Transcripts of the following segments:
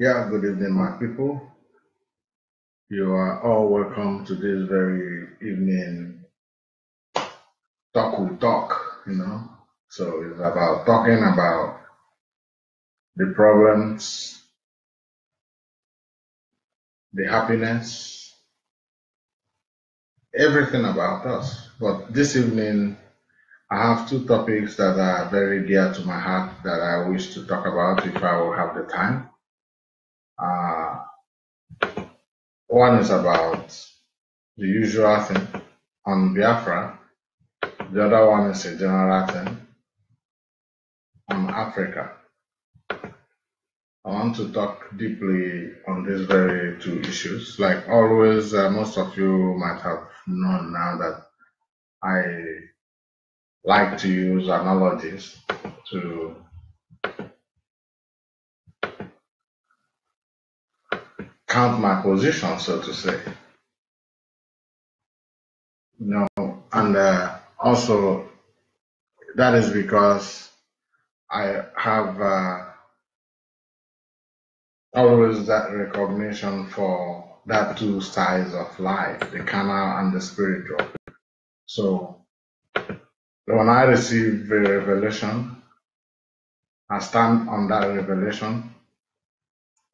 Yeah, good evening, my people. You are all welcome to this very evening talk we talk. So it's about talking about the problems, the happiness, everything about us. But this evening, I have two topics that are very dear to my heart that I wish to talk about if I will have the time. Uh, One is about the usual thing on Biafra. The other one is a general thing on Africa. I want to talk deeply on these very two issues. Like always, most of you might have known now that I like to use analogies to count my position, so to say. And also that is because I have always that recognition for that two sides of life, the carnal and the spiritual. So when I receive a revelation, I stand on that revelation,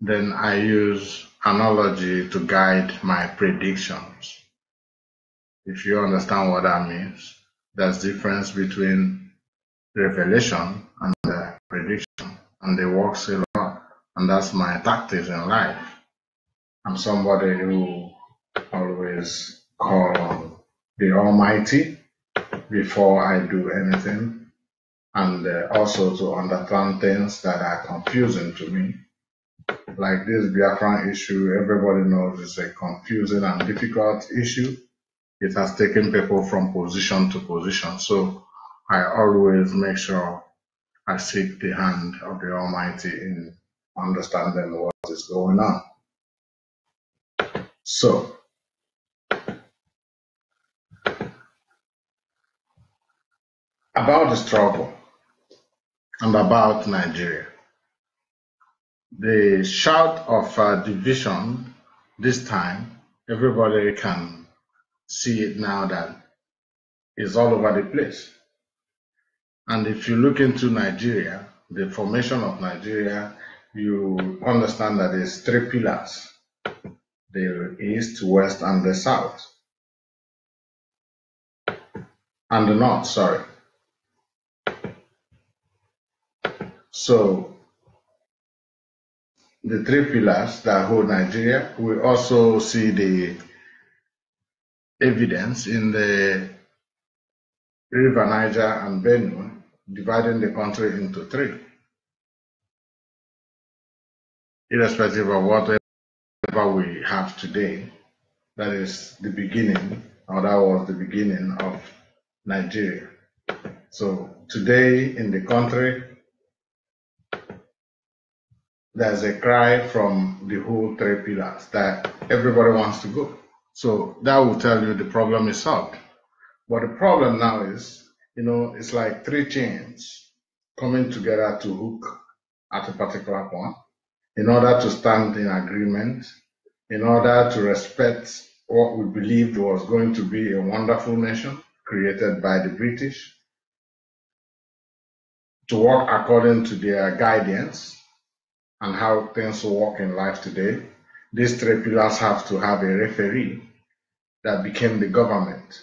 then I use analogy to guide my predictions. If you understand what that means, there's difference between revelation and prediction, and they work a lot, and that's my tactics in life. I'm somebody who always call on the Almighty before I do anything, and also to understand things that are confusing to me. Like this Biafran issue, everybody knows it's a confusing and difficult issue. It has taken people from position to position. So I always make sure I seek the hand of the Almighty in understanding what is going on. So, about the struggle and about Nigeria. The shout of division this time, everybody can see it now that it's all over the place. And if you look into Nigeria, the formation of Nigeria, you understand that there's three pillars: the east, west, and the south. And the north, sorry. So the three pillars that hold Nigeria, we also see the evidence in the River Niger and Benue, dividing the country into three. Irrespective of whatever we have today, that is the beginning, or that was the beginning of Nigeria. So today in the country, there's a cry from the whole three pillars that everybody wants to go. So that will tell you the problem is solved. But the problem now is, it's like three chains coming together to hook at a particular point in order to stand in agreement, in order to respect what we believed was going to be a wonderful nation created by the British, to work according to their guidance and how things work in life today. These three pillars have to have a referee that became the government.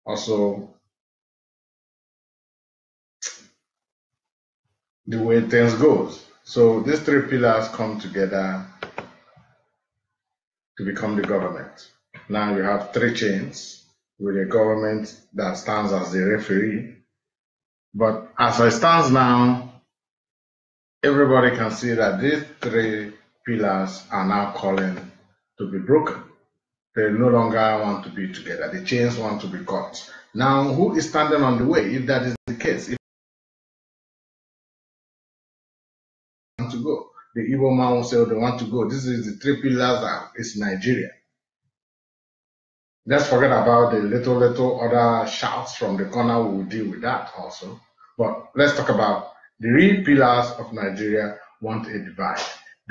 Also, the way things goes. So these three pillars come together to become the government. Now you have three chains with a government that stands as the referee. But as it stands now, everybody can see that these three pillars are now calling to be broken. They no longer want to be together. The chains want to be cut. Now, who is standing on the way if that is the case? If they want to go, the Igbo man will say, oh, they want to go. This is the three pillars that is Nigeria. Let's forget about the little other shouts from the corner. We will deal with that also. But let's talk about the real pillars of Nigeria want a divide.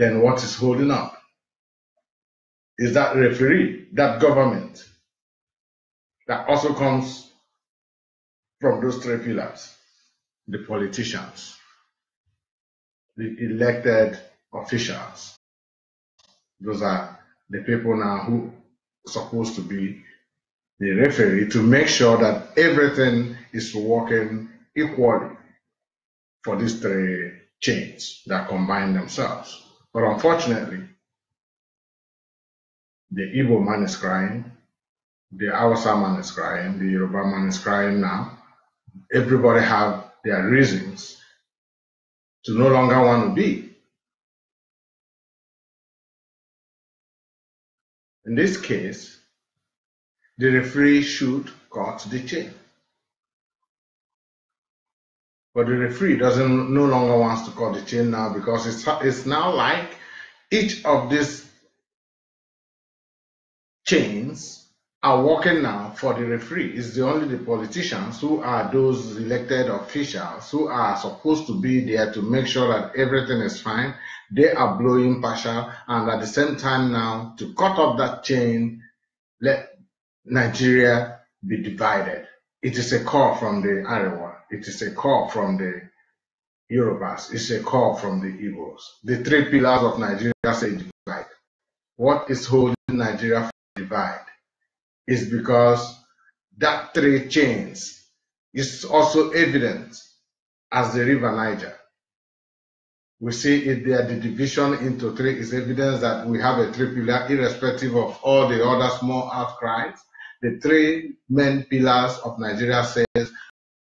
then what is holding up? Is that referee, that government that also comes from those three pillars: the politicians, the elected officials. Those are the people now who are supposed to be the referee to make sure that everything is working equally for these three chains that combine themselves. But unfortunately, the Igbo man is crying, the Hausa man is crying, the Yoruba man is crying now. Everybody have their reasons to no longer want to be. In this case, the referee should cut the chain. But the referee no longer wants to cut the chain now, because it's now like each of these chains are working now for the referee. It's only the politicians, who are those elected officials who are supposed to be there to make sure that everything is fine. They are blowing partial, and at the same time now, to cut off that chain, let Nigeria be divided. It is a call from the Arewa. It is a call from the Yorubas. It's a call from the Igbos. The three pillars of Nigeria say divide. What is holding Nigeria from divide is because that three chains is also evident as the river Niger. We see it there. The division into three is evidence that we have a three pillar, irrespective of all the other small outcries. The three main pillars of Nigeria says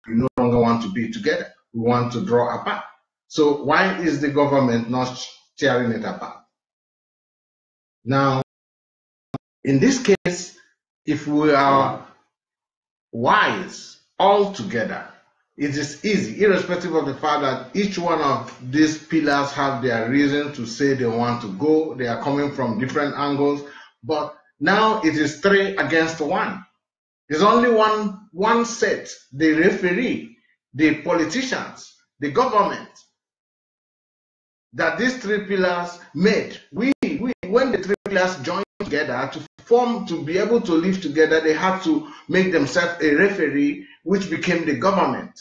we no longer want to be together. We want to draw apart. So why is the government not tearing it apart? Now, in this case, if we are wise all together, it is easy, irrespective of the fact that each one of these pillars have their reason to say they want to go. They are coming from different angles, but now it is three against one. There's only one set: the referee, the politicians, the government, that these three pillars made. When the three pillars joined together to be able to live together, they had to make themselves a referee, which became the government.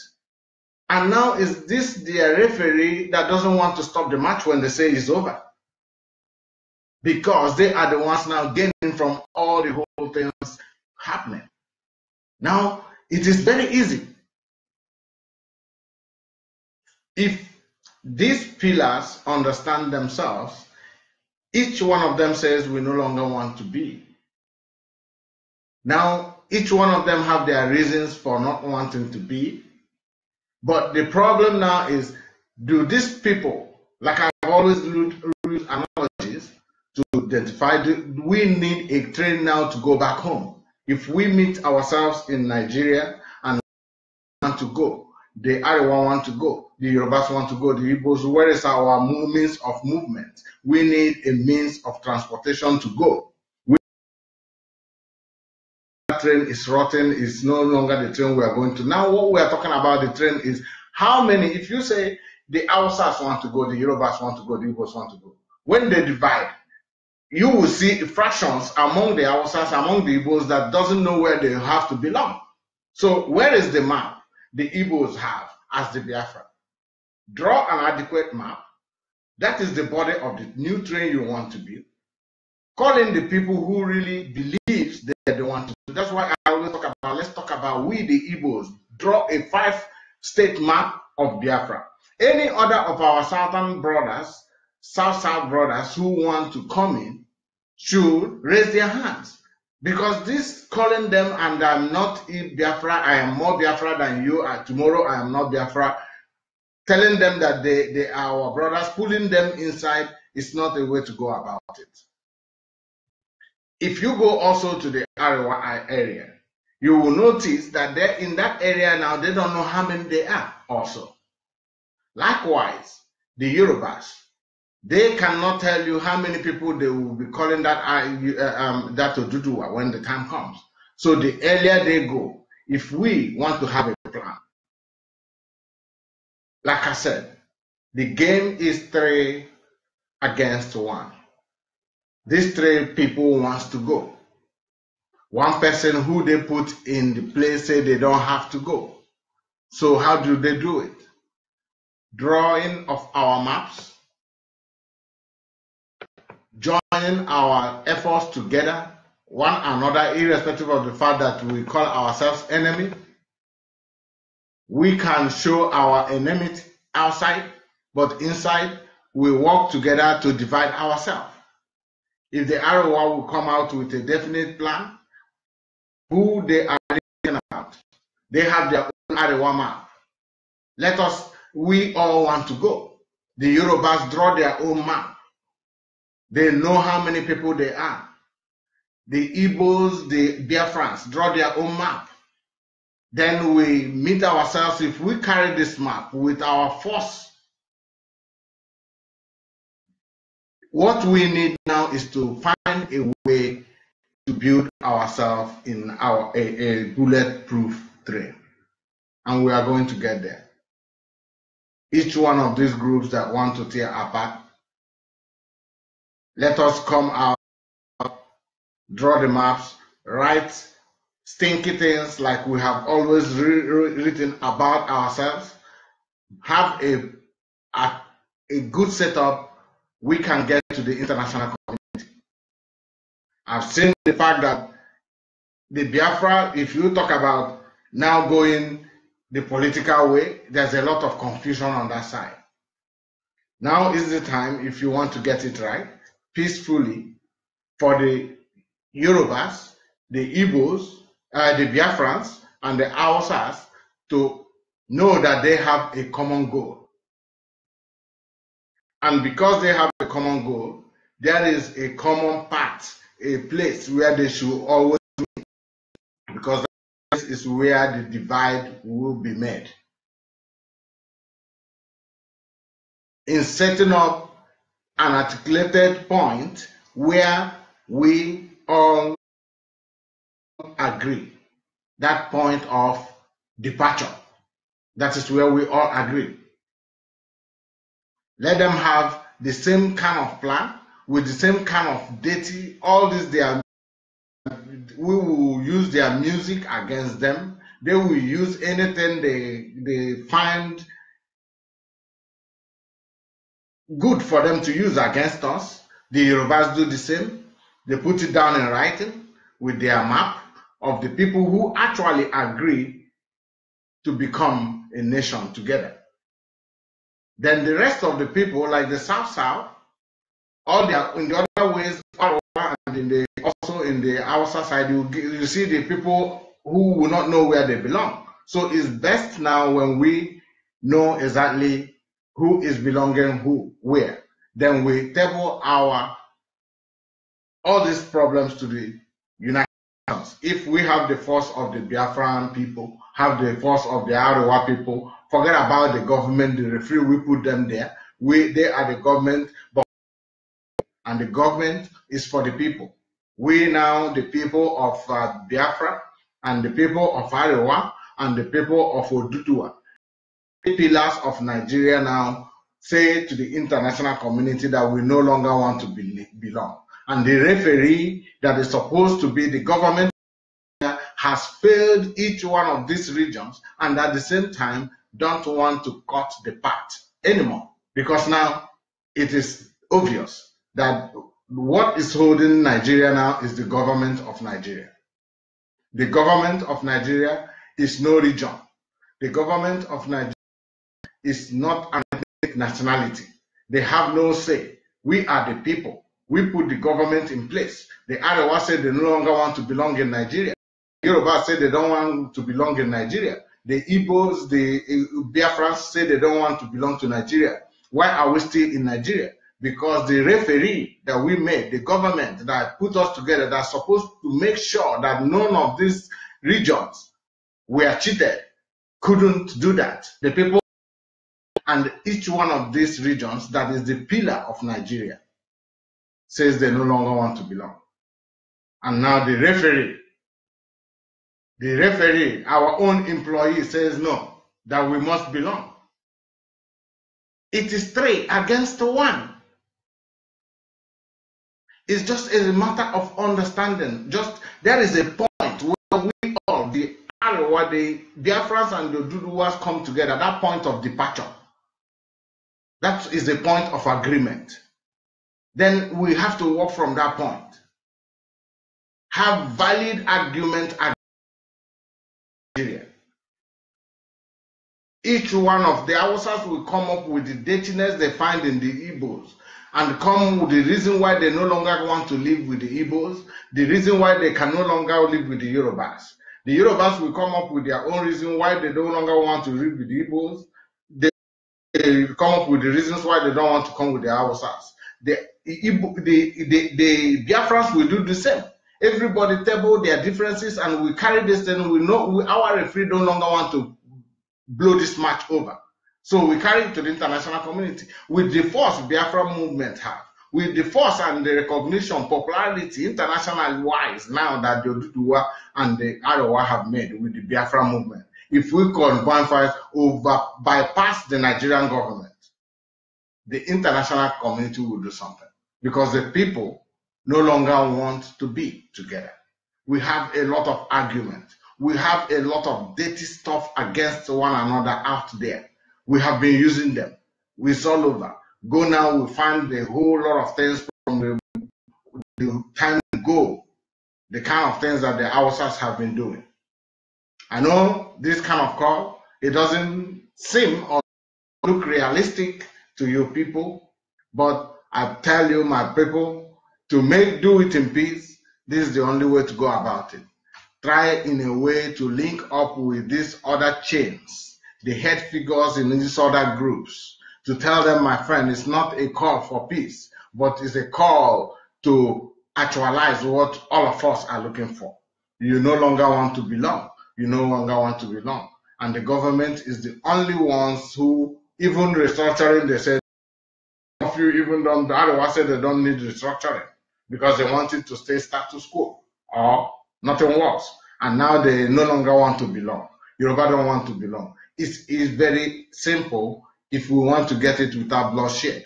And now is this their referee that doesn't want to stop the match when they say it's over? Because they are the ones now gaining from all the whole things happening. Now, it is very easy. If these pillars understand themselves, each one of them says we no longer want to be. Now, each one of them have their reasons for not wanting to be. But the problem now is, do these people, like I've always used analogies to identify, we need a train now to go back home. If we meet ourselves in Nigeria and want to go, the Arewa want to go, the Yorubas want to go, the Igbos, where is our means of movement? We need a means of transportation to go. That train is rotten, it's no longer the train we are going to. Now what we are talking about the train is how many, if you say the Hausas want to go, the Yorubas want to go, the Igbos want to go, when they divide, you will see fractions among the Hausas, among the Igbos, that doesn't know where they have to belong. So where is the map the Igbos have as the Biafra? Draw an adequate map. That is the body of the new train you want to build. Call in the people who really believes that they want to do. That's why I always talk about, let's talk about we the Igbos. Draw a 5-state map of Biafra. Any other of our southern brothers, South brothers who want to come in should raise their hands. Because this calling them, and I'm not Biafra, I am more Biafra than you, and tomorrow I am not Biafra, telling them that they are our brothers, pulling them inside, is not a way to go about it. If you go also to the Arewa area, you will notice that in that area now, they don't know how many they are also. Likewise, the Yorubas, they cannot tell you how many people they will be calling that Oduduwa when the time comes. So the earlier they go, if we want to have a plan, like I said, the game is three against one. These three people wants to go. One person who they put in the place say they don't have to go. So how do they do it? Drawing of our maps, joining our efforts together, one another, irrespective of the fact that we call ourselves enemy. We can show our enmity outside, but inside we work together to divide ourselves. If the Arewa will come out with a definite plan, who they are thinking about, they have their own Arewa map. We all want to go. The Yorubas draw their own map. They know how many people they are. The Igbos, the Biafrans draw their own map. Then we meet ourselves. If we carry this map with our force, what we need now is to find a way to build ourselves in a bulletproof train. And we are going to get there. Each one of these groups that want to tear apart, let us come out, draw the maps, write stinky things like we have always written about ourselves, have a good setup, we can get to the international community. I've seen the fact that the Biafra, if you talk about now going the political way, there's a lot of confusion on that side. Now is the time, if you want to get it right, peacefully, for the Yorubas, the Igbos, the Biafrans, and the Hausas to know that they have a common goal. And because they have a common goal, there is a common path, a place where they should always meet, because that is where the divide will be made. In setting up an articulated point where we all agree, that point of departure, that is where we all agree. Let them have the same kind of plan with the same kind of deity. All this, we will use their music against them. They will use anything they find good for them to use against us. The Yorubas do the same. They put it down in writing with their map of the people who actually agree to become a nation together. Then the rest of the people, like the South, all in the other ways, and also in the outside side, you see the people who will not know where they belong. So it's best now when we know exactly who is belonging where. Then we table all these problems to the United Nations. If we have the force of the Biafran people, have the force of the Arewa people, forget about the government, the referee, we put them there. They are the government, and the government is for the people. We now, the people of Biafra, and the people of Arewa, and the people of Oduduwa, the pillars of Nigeria now say to the international community that we no longer want to belong. And the referee that is supposed to be the government has failed each one of these regions, and at the same time don't want to cut the path anymore, because now it is obvious that what is holding Nigeria now is the government of Nigeria. The government of Nigeria is no region. The government of Nigeria is not an ethnic nationality. They have no say. We are the people. We put the government in place. The Arewa said they no longer want to belong in Nigeria. The Yoruba said they don't want to belong in Nigeria. The Igbos, the Biafrans say they don't want to belong to Nigeria. Why are we still in Nigeria? Because the referee that we made, the government that put us together, that's supposed to make sure that none of these regions were cheated, couldn't do that. The people and each one of these regions that is the pillar of Nigeria says they no longer want to belong. And now the referee, our own employee, says no, that we must belong. It is 3 against 1. It's just a matter of understanding. Just there is a point where we all, the Arewa, the Biafrans and the Jujuwas come together, that point of departure. That is the point of agreement. Then we have to work from that point. Have valid argument against Nigeria. Each one of the Hausas will come up with the dirtiness they find in the Igbos and come with the reason why they no longer want to live with the Igbos, the reason why they can no longer live with the Yorubas. The Yorubas will come up with their own reason why they no longer want to live with the Igbos. They come up with the reasons why they don't want to come with the Hausas. The Biafrans will do the same. Everybody table their differences and we carry this thing. We know our referee no longer want to blow this match over. So we carry it to the international community with the force Biafra movement have, with the force and the recognition, popularity, international wise now that the Oduduwa and the Arewa have made with the Biafra movement. If we combine fight over bypass the Nigerian government, the international community will do something because the people no longer want to be together. We have a lot of argument. We have a lot of dirty stuff against one another out there. We have been using them. It's all over. Go now, we find a whole lot of things from the time ago, the kind of things that the Hausas have been doing. I know this kind of call, it doesn't seem or look realistic to you people, but I tell you, my people, to do it in peace, this is the only way to go about it. Try in a way to link up with these other chains, the head figures in these other groups, to tell them, my friend, it's not a call for peace, but it's a call to actualize what all of us are looking for. You no longer want to belong. You no longer want to belong. And the government is the only ones who, even restructuring, they said, if you even don't, the Arewa said they don't need restructuring because they wanted to stay status quo or nothing worse. And now they no longer want to belong. Yoruba don't want to belong. It's very simple if we want to get it without bloodshed.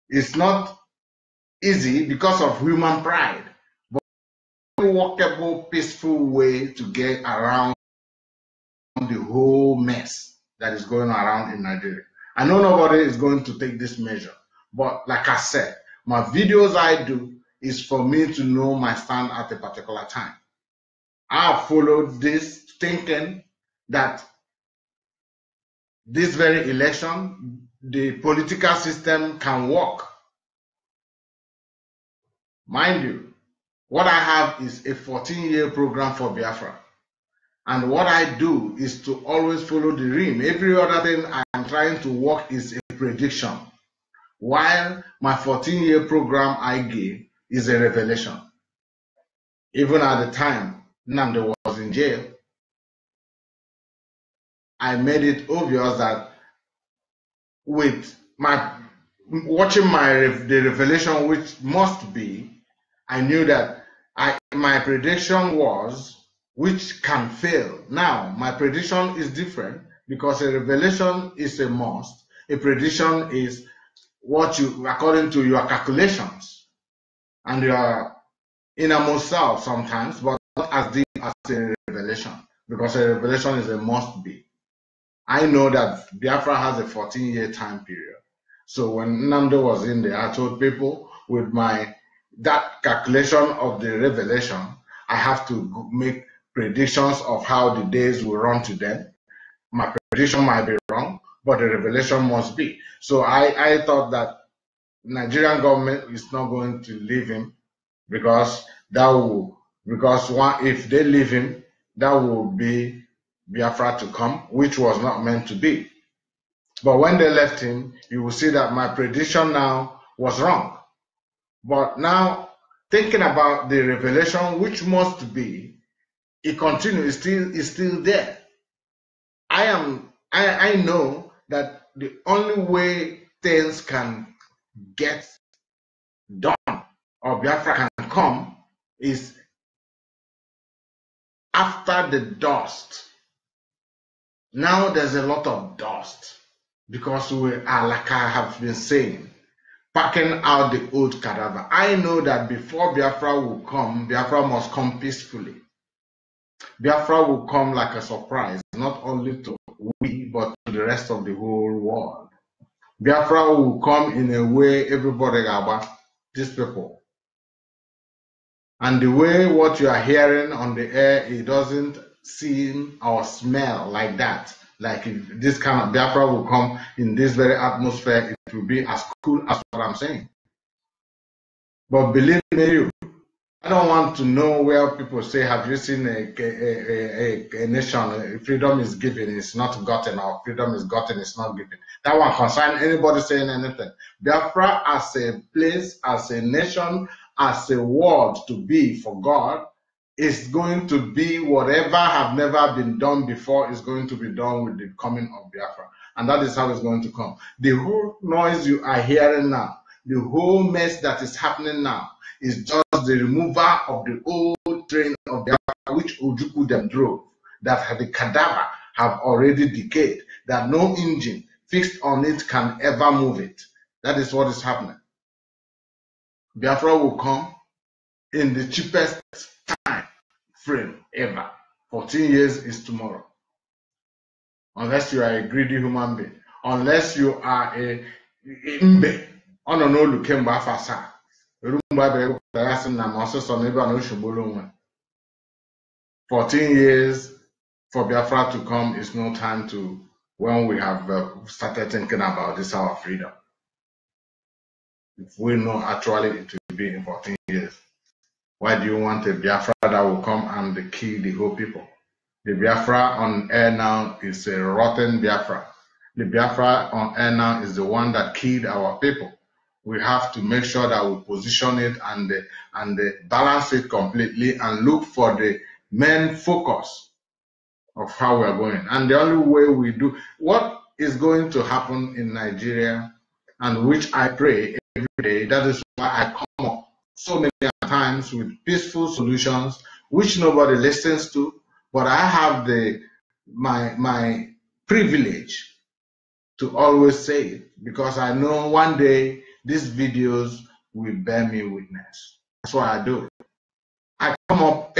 It's not easy because of human pride, but a workable, peaceful way to get around the whole mess that is going around in Nigeria. I know nobody is going to take this measure, but like I said, my videos I do is for me to know my stand at a particular time. I have followed this thinking that this very election, the political system can work. Mind you, what I have is a 14-year program for Biafra. And what I do is to always follow the rim. Every other thing I am trying to work is a prediction. While my 14-year program I gave is a revelation. Even at the time Nnamdi was in jail, I made it obvious that with my watching the revelation, which must be, I knew that my prediction was, which can fail. Now, my prediction is different because a revelation is a must. A prediction is what you, according to your calculations and your innermost self sometimes, but not as deep as a revelation, because a revelation is a must be. I know that Biafra has a 14-year time period. So when Nnamdi was in there, I told people with that calculation of the revelation, I have to make predictions of how the days will run to them. My prediction might be wrong, but the revelation must be. So I thought that Nigerian government is not going to leave him because if they leave him, that will be Biafra to come, which was not meant to be. But when they left him, you will see that my prediction now was wrong. But now, thinking about the revelation, which must be, it continues, is still there. I know that the only way things can get done or Biafra can come is after the dust. Now there's a lot of dust because we are, like I have been saying, packing out the old cadaver. I know that before Biafra will come, Biafra must come peacefully. Biafra will come like a surprise, not only to we, but to the rest of the whole world. Biafra will come in a way everybody about these people. And the way what you are hearing on the air, it doesn't seem or smell like that. Like if this kind of Biafra will come in this very atmosphere, it will be as cool as what I'm saying. But believe me, I don't want to know where people say, have you seen a nation, freedom is given, it's not gotten, or freedom is gotten, it's not given. That one concern anybody saying anything. Biafra as a place, as a nation, as a world to be for God, is going to be whatever have never been done before is going to be done with the coming of Biafra. And that is how it's going to come. The whole noise you are hearing now, the whole mess that is happening now, is just the removal of the old train of Biafra which Ojuku them drove, that the cadaver have already decayed, that no engine fixed on it can ever move it. That is what is happening. Biafra will come in the cheapest time frame ever. 14 years is tomorrow. Unless you are a greedy human being. Unless you are a mbe. Ono no lukemba afasa. 14 years for Biafra to come is no time to when we have started thinking about this our freedom. If we know actually it will be in 14 years, why do you want a Biafra that will come and kill the whole people? The Biafra on air now is a rotten Biafra. The Biafra on air now is the one that killed our people. We have to make sure that we position it and balance it completely and look for the main focus of how we are going. And the only way we do what is going to happen in Nigeria, and which I pray every day, that is why I come up so many times with peaceful solutions, which nobody listens to, but I have my privilege to always say it, because I know one day these videos will bear me witness. That's why I do it. I come up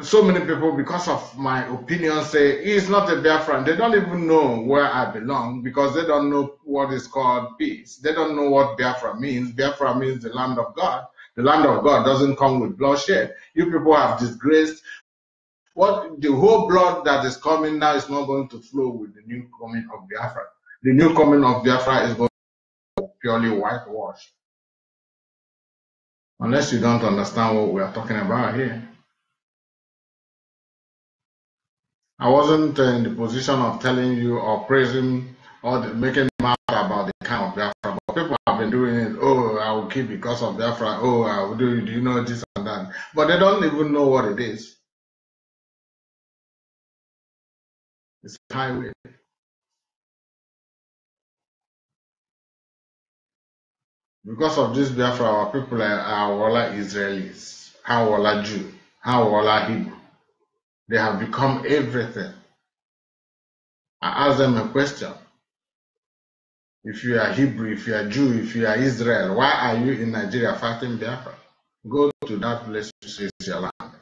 so many people, because of my opinion, say he's not a Biafran. They don't even know where I belong, because they don't know what is called peace. They don't know what Biafra means. Biafra means the land of God. The land of God doesn't come with bloodshed. You people have disgraced what the whole blood that is coming now is not going to flow with the new coming of Biafra. The new coming of Biafra is going to be purely whitewashed. Unless you don't understand what we are talking about here. I wasn't in the position of telling you or praising or making mouth about the kind of Biafra. But people have been doing it. Oh, I will keep because of Biafra. Oh, I will do you know this and that. But they don't even know what it is. It's a highway. Because of this Biafra, our people are all Israelis, all Jew, all Hebrew. They have become everything. I asked them a question. If you are Hebrew, if you are Jew, if you are Israel, why are you in Nigeria fighting Biafra? Go to that place to see your land.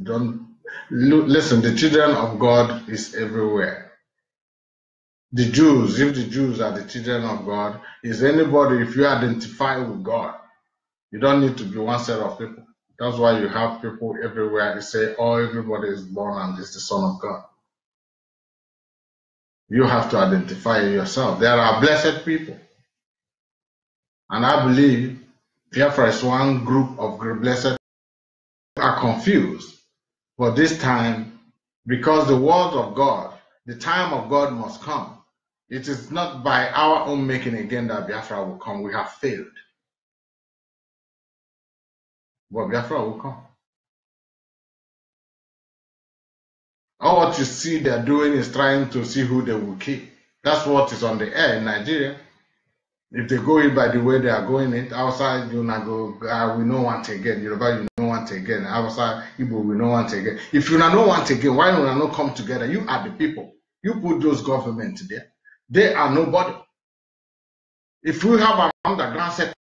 Don't listen. The children of God is everywhere. The Jews, if the Jews are the children of God, is anybody, if you identify with God, you don't need to be one set of people. That's why you have people everywhere. They say, oh, everybody is born and is the son of God. You have to identify yourself. There are blessed people. And I believe Biafra is one group of blessed people are confused. But this time, because the word of God, the time of God must come. It is not by our own making again that Biafra will come. We have failed. But Biafra will come. All what you see they're doing is trying to see who they will kill. That's what is on the air in Nigeria. If they go in by the way they are going it, outside you not go, we know want again. Yoruba, you know want again. Outside Igbo, we know want again. If you not want again, why do you not come together? You are the people. You put those governments there. They are nobody. If we have an underground setup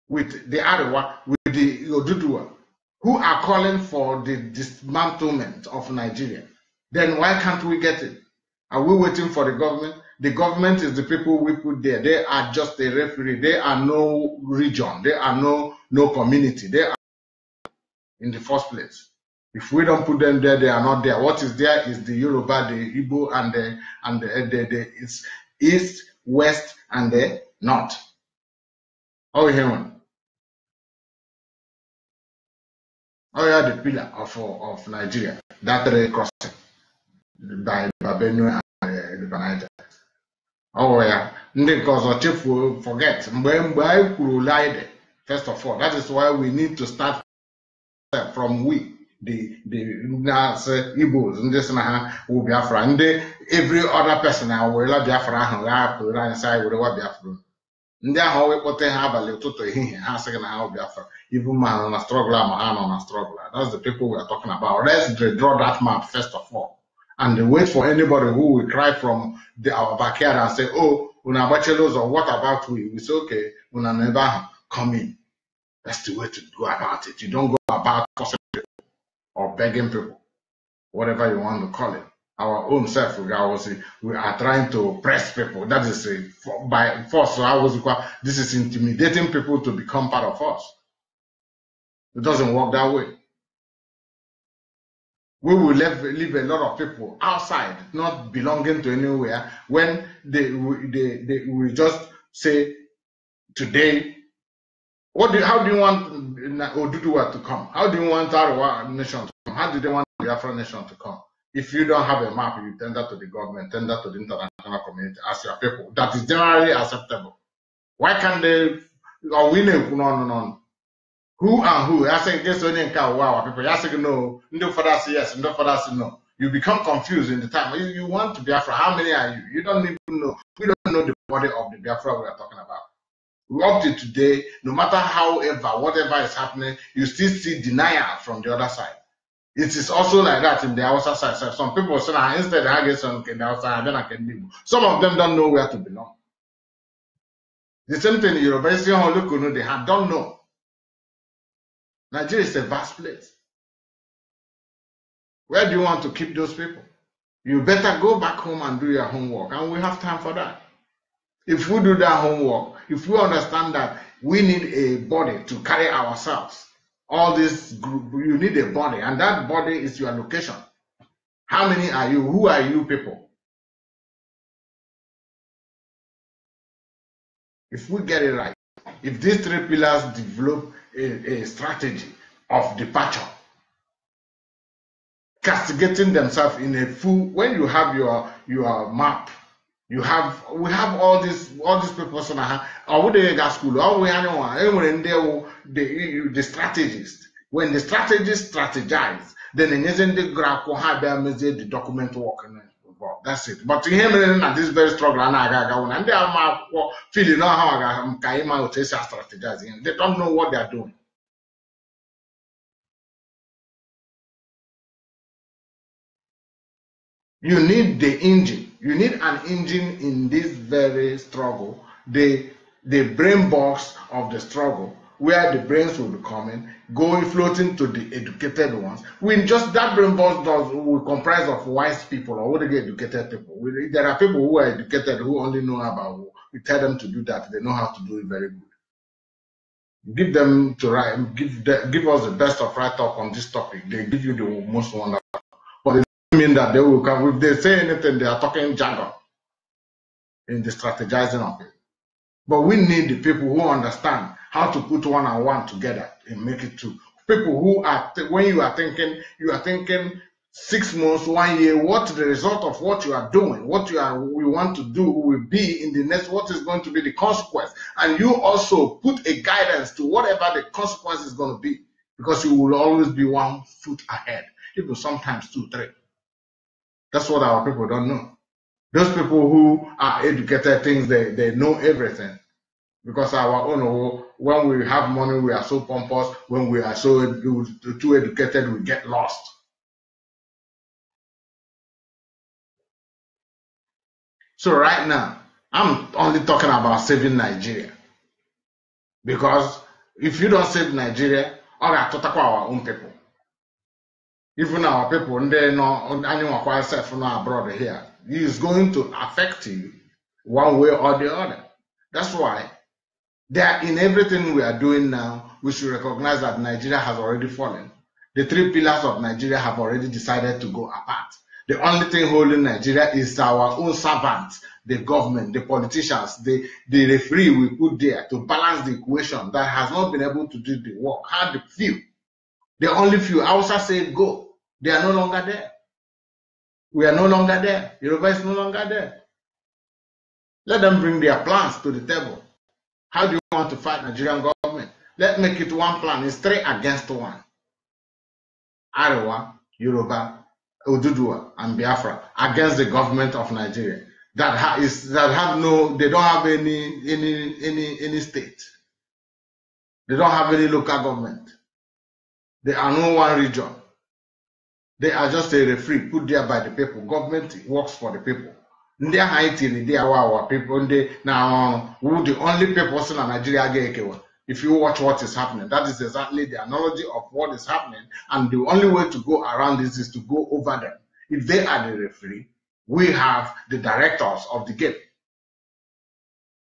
with the Arewa, with the Ojudua, who are calling for the dismantlement of Nigeria, then why can't we get it? Are we waiting for the government? The government is the people we put there. They are just a referee. They are no region. They are no community. They are in the first place. If we don't put them there, they are not there. What is there is the Yoruba, the Igbo, and the it's east, west, and the north. Oh, here. Oh, yeah, the pillar of Nigeria. That crossing by Benue and the Niger. Oh, yeah. Because chief will forget. First of all, that is why we need to start from we. The Igbos and this will Biafra and every other person I will Biafra inside with what Biafra. Ndị ahụ wekpọta ha abalị ụtụtụ ehihie ha asịghị na ha Biafra even man on a struggle ma ha on a struggle. That's the people we are talking about. Let's draw that map first of all and wait for anybody who will cry from our backyard and say, oh, una bachelos, or what about we? We say, okay, una never come in. That's the way to go about it. You don't go about forcing people or begging people, whatever you want to call it. Our own self, we are trying to press people. That is by force. This is intimidating people to become part of us. It doesn't work that way. We will leave a lot of people outside, not belonging to anywhere, when they will just say, today, how do you want Oduduwa to come? How do you want our nation to come? How do they want the Biafra nation to come? If you don't have a map, you tender to the government, tender to the international community as your people. That is generally acceptable. Why can't they? Or we no. Who and who? I say guess only wow people. I say no. No father say yes. No father say no. You become confused in the time. You want to Biafra. How many are you? You don't even know. We don't know the body of the Biafra we are talking about. Up to today, no matter whatever is happening, you still see denial from the other side. It is also like that in the outside side. So some people say, instead I get some the outside, then I can live. Some of them don't know where to belong. The same thing in Yoruba, they don't know. Nigeria is a vast place. Where do you want to keep those people? You better go back home and do your homework, and we have time for that. If we do that homework, if we understand that we need a body to carry ourselves, all this group, you need a body, and that body is your location. How many are you? Who are you people? If we get it right, if these three pillars develop a strategy of departure, castigating themselves in a full, when you have your map, we have all these people or would they go school or we the strategists. When the strategists strategize, then the document work. That's it. But him at this very struggle and they are feeling how strategizing. They don't know what they are doing. You need the engine. You need an engine in this very struggle, the brain box of the struggle, where the brains will be coming, going floating to the educated ones. That brain box will comprise of wise people or what they educated people. There are people who are educated who only know about. We tell them to do that, they know how to do it very good. Give them to write. Give us the best of write up on this topic. They give you the most wonderful. But mean that they will come. If they say anything, they are talking jargon in the strategizing of it. But we need the people who understand how to put one and one together and make it two. People who are, when you are thinking 6 months, 1 year, what the result of what you are doing, we want to do will be in the next, what is going to be the consequence. And you also put a guidance to whatever the consequence is going to be, because you will always be 1 foot ahead, even sometimes 2, 3. That's what our people don't know. Those people who are educated things, they know everything. Because our own, when we have money, we are so pompous. When we are so too educated, we get lost. So right now, I'm only talking about saving Nigeria. Because if you don't save Nigeria, all right, to tackle our own people. Even our people, they know anyone self from abroad here, it is going to affect you one way or the other. That's why in everything we are doing now, we should recognize that Nigeria has already fallen. The three pillars of Nigeria have already decided to go apart. The only thing holding Nigeria is our own servants, the government, the politicians, the referee we put there to balance the equation that has not been able to do the work. Had the few. The only few. Hausa said go. They are no longer there. We are no longer there. Yoruba is no longer there. Let them bring their plans to the table. How do you want to fight Nigerian government? Let's make it one plan. It's 3 against 1. Arewa, Yoruba, Oduduwa, and Biafra against the government of Nigeria they don't have any state. They don't have any local government. They are no one region. They are just a referee put there by the people. Government works for the people. They are our people. Now, the only people in Nigeria. If you watch what is happening, that is exactly the analogy of what is happening. And the only way to go around this is to go over them. If they are the referee, we have the directors of the game.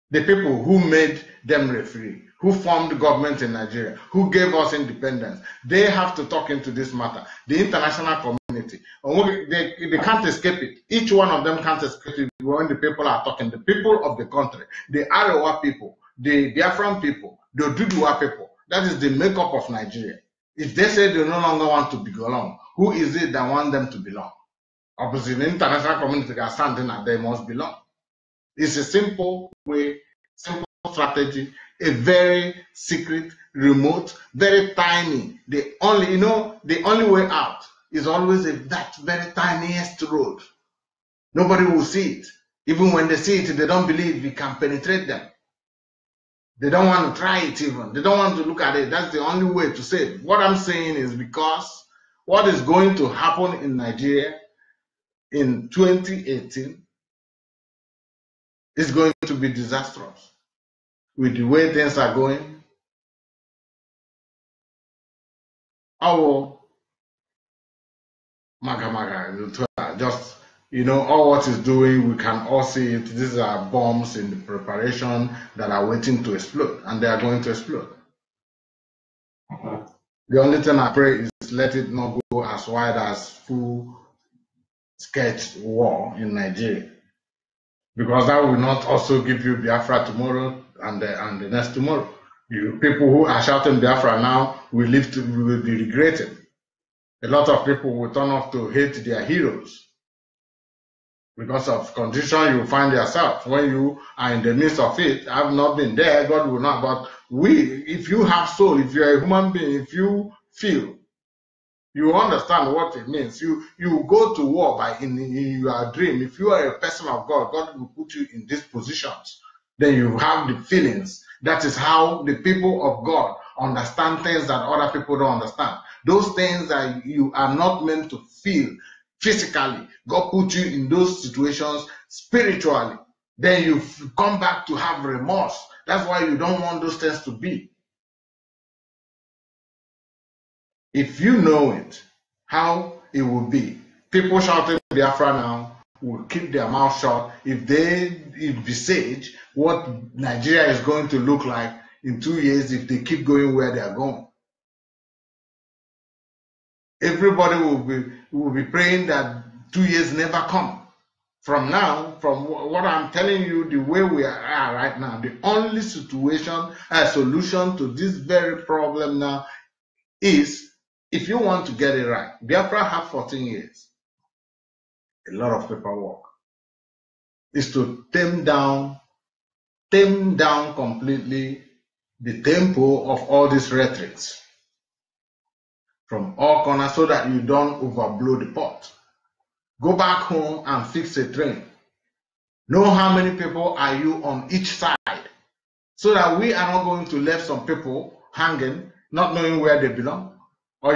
The people who made them referee, who formed the government in Nigeria, who gave us independence, they have to talk into this matter. The international community, they can't escape it. Each one of them can't escape it when the people are talking. The people of the country, the Arewa people, the Biafran people, the Oduduwa people, that is the makeup of Nigeria. If they say they no longer want to belong, who is it that want them to belong? Obviously, the international community are standing and they must belong. It's a simple way, simple strategy, a very secret, remote, very tiny. The only way out is always that very tiniest road. Nobody will see it. Even when they see it, they don't believe we can penetrate them. They don't want to try it even. They don't want to look at it. That's the only way to save. What I'm saying is because what is going to happen in Nigeria in 2018 is going to be disastrous. With the way things are going, our just all what is doing, we can all see it. These are bombs in the preparation that are waiting to explode, and they are going to explode. The only thing I pray is let it not go as wide as full sketch war in Nigeria, because that will not also give you Biafra tomorrow and the next tomorrow. You people who are shouting Biafra now will be regretting. A lot of people will turn off to hate their heroes because of condition you find yourself when you are in the midst of it. I've not been there, God will not, but if you have soul, if you're a human being, if you feel, you understand what it means. You go to war in your dream. If you are a person of God, God will put you in these positions. Then you have the feelings. That is how the people of God understand things that other people don't understand. Those things that you are not meant to feel physically, God put you in those situations spiritually. Then you come back to have remorse. That's why you don't want those things to be. If you know it, how it will be. People shouting Biafra now will keep their mouth shut if they envisage what Nigeria is going to look like in 2 years if they keep going where they are going. Everybody will be praying that 2 years never come. From now, from what I'm telling you, the way we are right now, the only solution to this very problem now is, if you want to get it right, Biafra have 14 years. A lot of paperwork. Is to tame down completely the tempo of all these rhetorics from all corners so that you don't overblow the pot. Go back home and fix a train. Know how many people are you on each side so that we are not going to leave some people hanging, not knowing where they belong. Or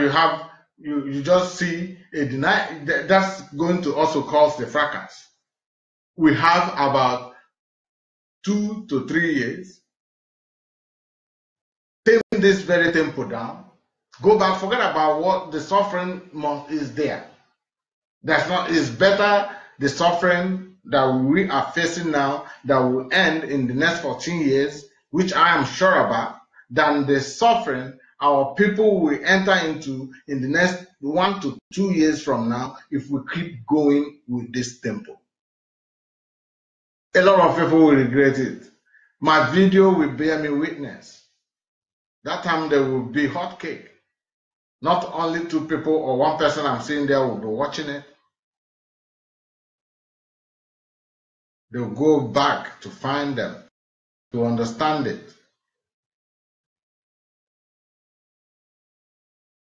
you just see a deny. That's going to also cause the fracas. We have about 2 to 3 years, tame this very temple down, go back, forget about what the suffering is there. It's better the suffering that we are facing now that will end in the next 14 years, which I am sure about, than the suffering our people will enter into in the next 1 to 2 years from now if we keep going with this tempo. A lot of people will regret it. My video will bear me witness. That time there will be hot cake. Not only 2 people or 1 person I'm seeing there will be watching it. They'll go back to find them, to understand it.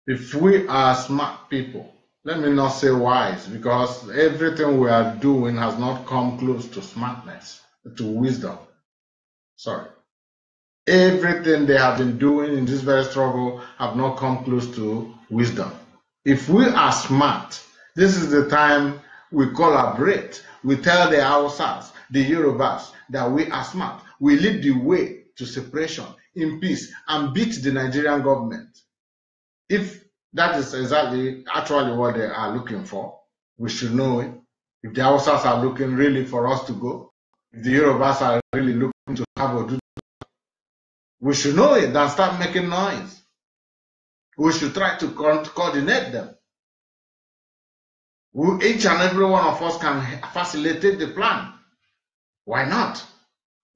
If we are smart people, let me not say wise, because everything we are doing has not come close to smartness, to wisdom. Sorry. Everything they have been doing in this very struggle have not come close to wisdom. If we are smart, this is the time we collaborate. We tell the Hausas, the Yorubas, that we are smart. We lead the way to separation in peace and beat the Nigerian government. If that is actually what they are looking for, we should know it. If the Hausas are looking really for us to go, if the Yorubas are really looking to have a do, we should know it and start making noise. We should try to coordinate them. Each and every one of us can facilitate the plan. Why not?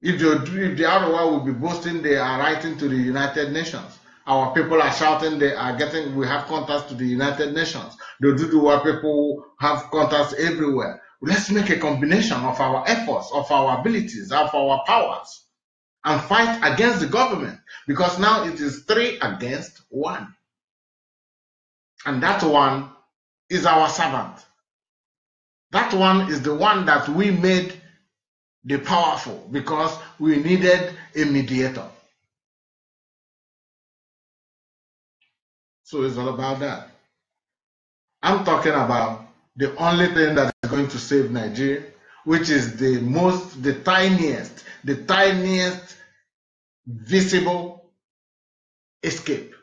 If the other one will be boasting they are writing to the United Nations, our people are shouting we have contacts to the United Nations. The Duduwa people have contacts everywhere. Let's make a combination of our efforts, of our abilities, of our powers, and fight against the government, because now it is 3 against 1. And that one is our servant. That one is the one that we made the powerful because we needed a mediator. So it's all about that. I'm talking about the only thing that is going to save Nigeria, which is the tiniest visible escape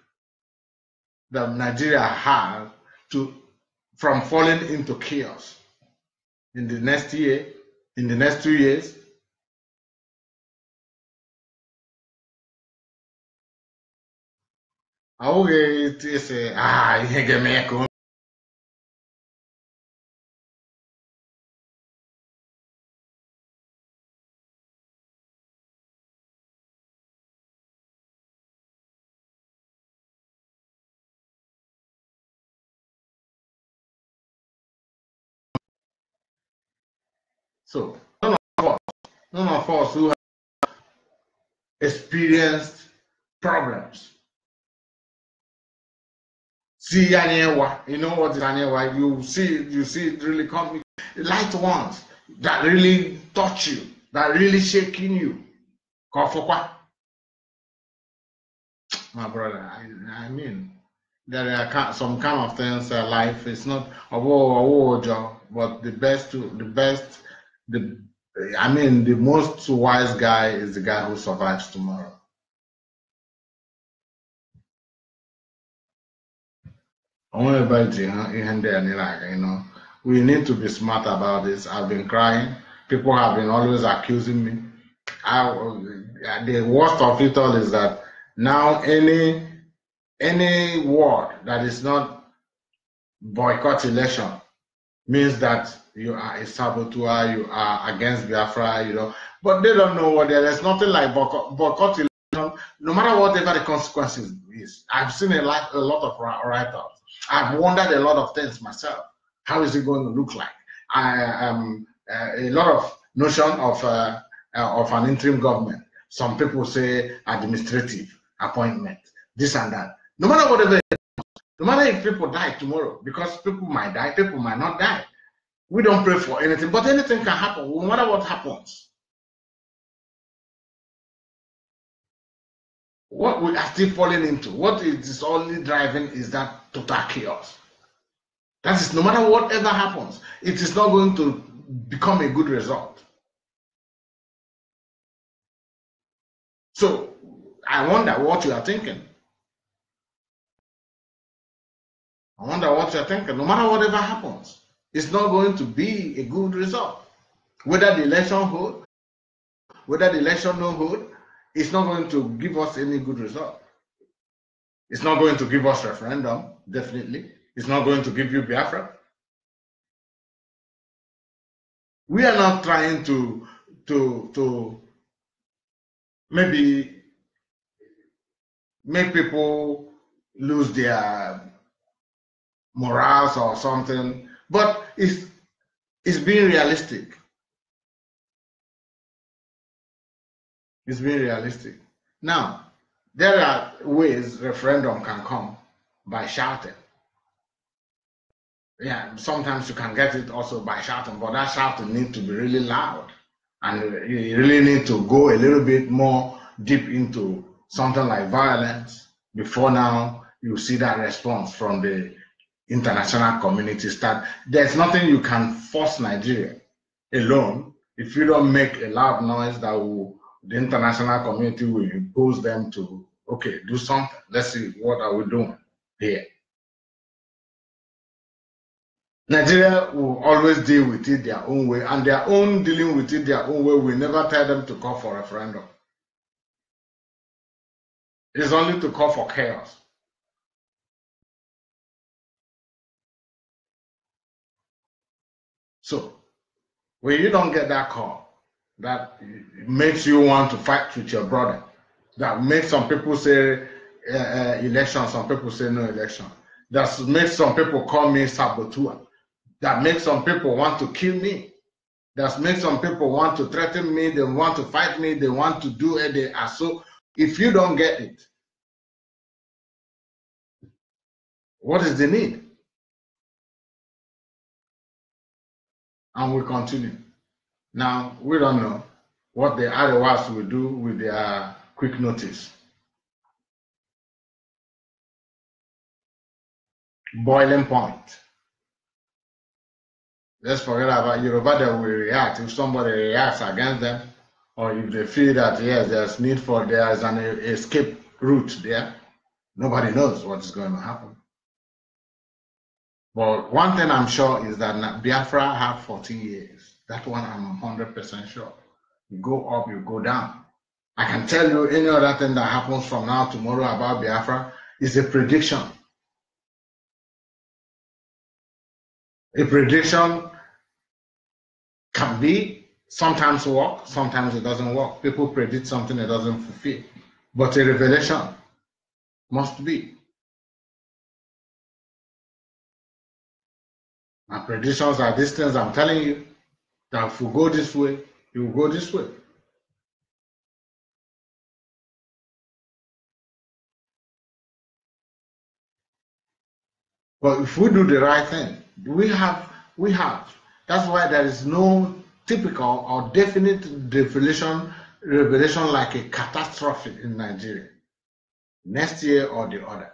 that Nigeria has from falling into chaos in the next year, in the next 2 years. So none of us who have experienced problems. See Anyewa, you know what is Anyewa? You see it really come, light ones that really touch you, that really shaking you. Kofokwa. My brother, I mean, there are some kind of things. Life is not a job, but the most wise guy is the guy who survives tomorrow. I want everybody to, we need to be smart about this. I've been crying. People have been always accusing me. The worst of it all is that now any word that is not boycott election means that you are a saboteur, you are against Biafra, But they don't know what there's nothing like boycott election, no matter whatever the consequences is. I've seen a lot of write-ups. I've wondered a lot of things myself. How is it going to look like? A lot of notion of an interim government. Some people say administrative appointment, this and that. No matter whatever, no matter if people die tomorrow, because people might die, people might not die. We don't pray for anything, but anything can happen, no matter what happens. What we are still falling into, what it is only driving is that total chaos. That is, no matter whatever happens, it is not going to become a good result. So I wonder what you are thinking. I wonder what you're thinking. No matter whatever happens, it's not going to be a good result. Whether the election hold, whether the election no hold, it's not going to give us any good result. It's not going to give us referendum, definitely. It's not going to give you Biafra. We are not trying to maybe make people lose their morals or something, but it's being realistic. It's being realistic. Now, there are ways referendum can come by shouting. Yeah, sometimes you can get it also by shouting, but that shouting needs to be really loud. And you really need to go a little bit more deep into something like violence before now you see that response from the international community start. There's nothing you can force Nigeria alone if you don't make a loud noise that will, the international community will impose them to, okay, do something. Let's see, what are we doing here? Nigeria will always deal with it their own way, and their own dealing with it their own way will never tell them to call for a referendum. It's only to call for chaos. So, when you don't get that call, that makes you want to fight with your brother, that makes some people say election, some people say no election, that makes some people call me saboteur, that makes some people want to kill me, that makes some people want to threaten me, they want to fight me, they want to do it, they are so. If you don't get it, what is the need? And we continue. Now, we don't know what the Arewas will do with their quick notice. Boiling point. Let's forget about Yoruba, they will react. If somebody reacts against them, or if they feel that, yes, there's need for, there's an escape route there, nobody knows what is going to happen. But one thing I'm sure is that Biafra had 40 years. That one I'm 100% sure. You go up, you go down. I can tell you any other thing that happens from now to tomorrow about Biafra is a prediction. A prediction can be sometimes work, sometimes it doesn't work. People predict something it doesn't fulfill. But a revelation must be. My predictions are these things I'm telling you, that if we go this way, it will go this way. But if we do the right thing, we have. That's why there is no typical or definite revelation like a catastrophe in Nigeria, next year or the other.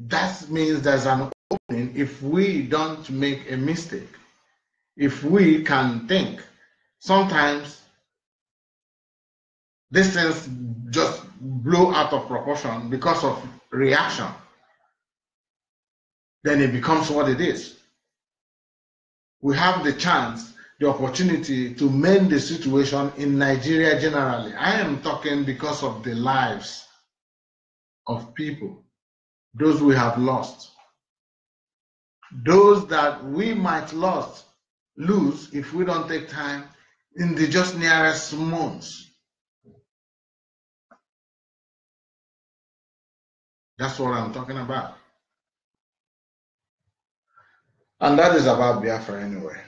That means there's an opening if we don't make a mistake. If we can think, sometimes these things just blow out of proportion because of reaction. Then it becomes what it is. We have the chance, the opportunity to mend the situation in Nigeria generally. I am talking because of the lives of people, those we have lost, those that we might lose if we don't take time in the just nearest months. That's what I'm talking about. And that is about Biafra anyway.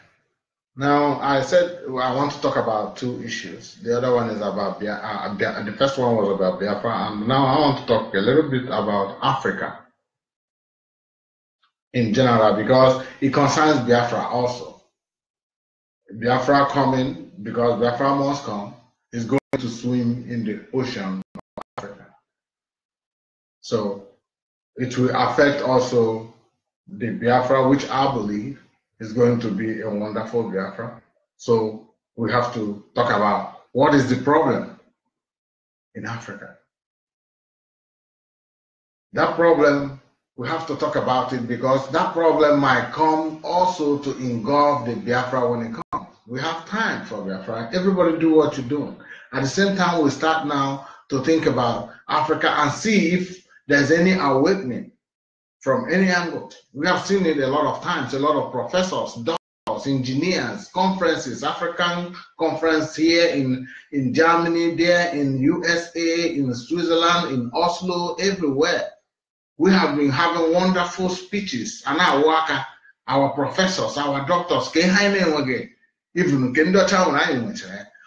Now, I said I want to talk about two issues. The other one is about Biafra. The first one was about Biafra, and now I want to talk a little bit about Africa in general, because it concerns Biafra also. Biafra coming, because Biafra must come, is going to swim in the ocean of Africa. So it will affect also the Biafra, which I believe is going to be a wonderful Biafra. So we have to talk about what is the problem in Africa. That problem, we have to talk about it because that problem might come also to engulf the Biafra when it comes. We have time for Biafra. Everybody do what you're doing. At the same time, we start now to think about Africa and see if there's any awakening from any angle. We have seen it a lot of times, a lot of professors, doctors, engineers, conferences, African conference here in Germany, there in USA, in Switzerland, in Oslo, everywhere. We have been having wonderful speeches, and our professors, our doctors, even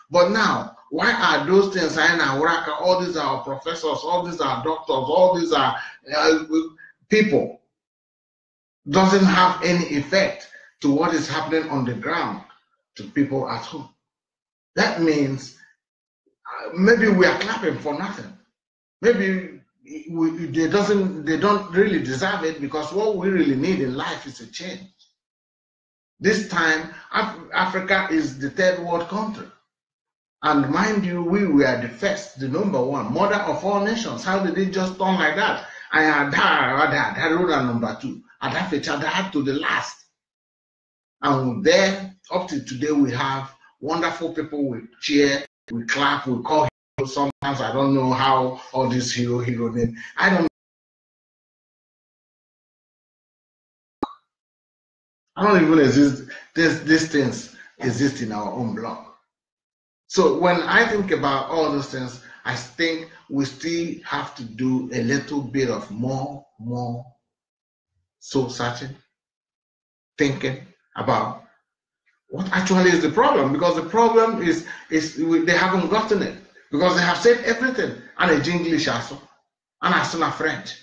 but now, why are those things all these are our professors, all these are doctors, all these are people, doesn't have any effect to what is happening on the ground to people at home? That means maybe we are clapping for nothing. Maybe they don't really deserve it, because what we really need in life is a change. This time, Africa is the third world country. And mind you, we were the first, the number one, mother of all nations. How did it just turn like that? I had number two. I'd have each other to the last. And there, up to today, we have wonderful people. We cheer, we clap, we call heroes. Sometimes I don't know how all these hero name. I don't even exist. These things exist in our own block. So when I think about all those things, I think we still have to do a little bit of more soul searching, thinking about what actually is the problem, because the problem is they haven't gotten it, because they have said everything, and it's English also, and it's not French,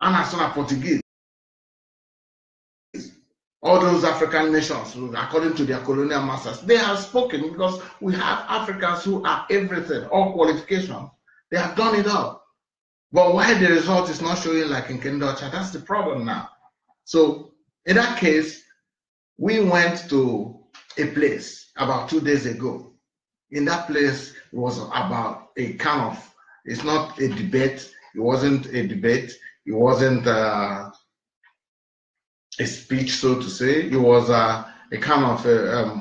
and it's not Portuguese. All those African nations, according to their colonial masters, they have spoken, because we have Africans who are everything, all qualifications. They have done it all. But why the result is not showing like in Kendocha, that's the problem now. So in that case, we went to a place about 2 days ago. In that place, it was about a kind of, it's not a debate, it wasn't a debate, it wasn't a speech, so to say. It was a kind of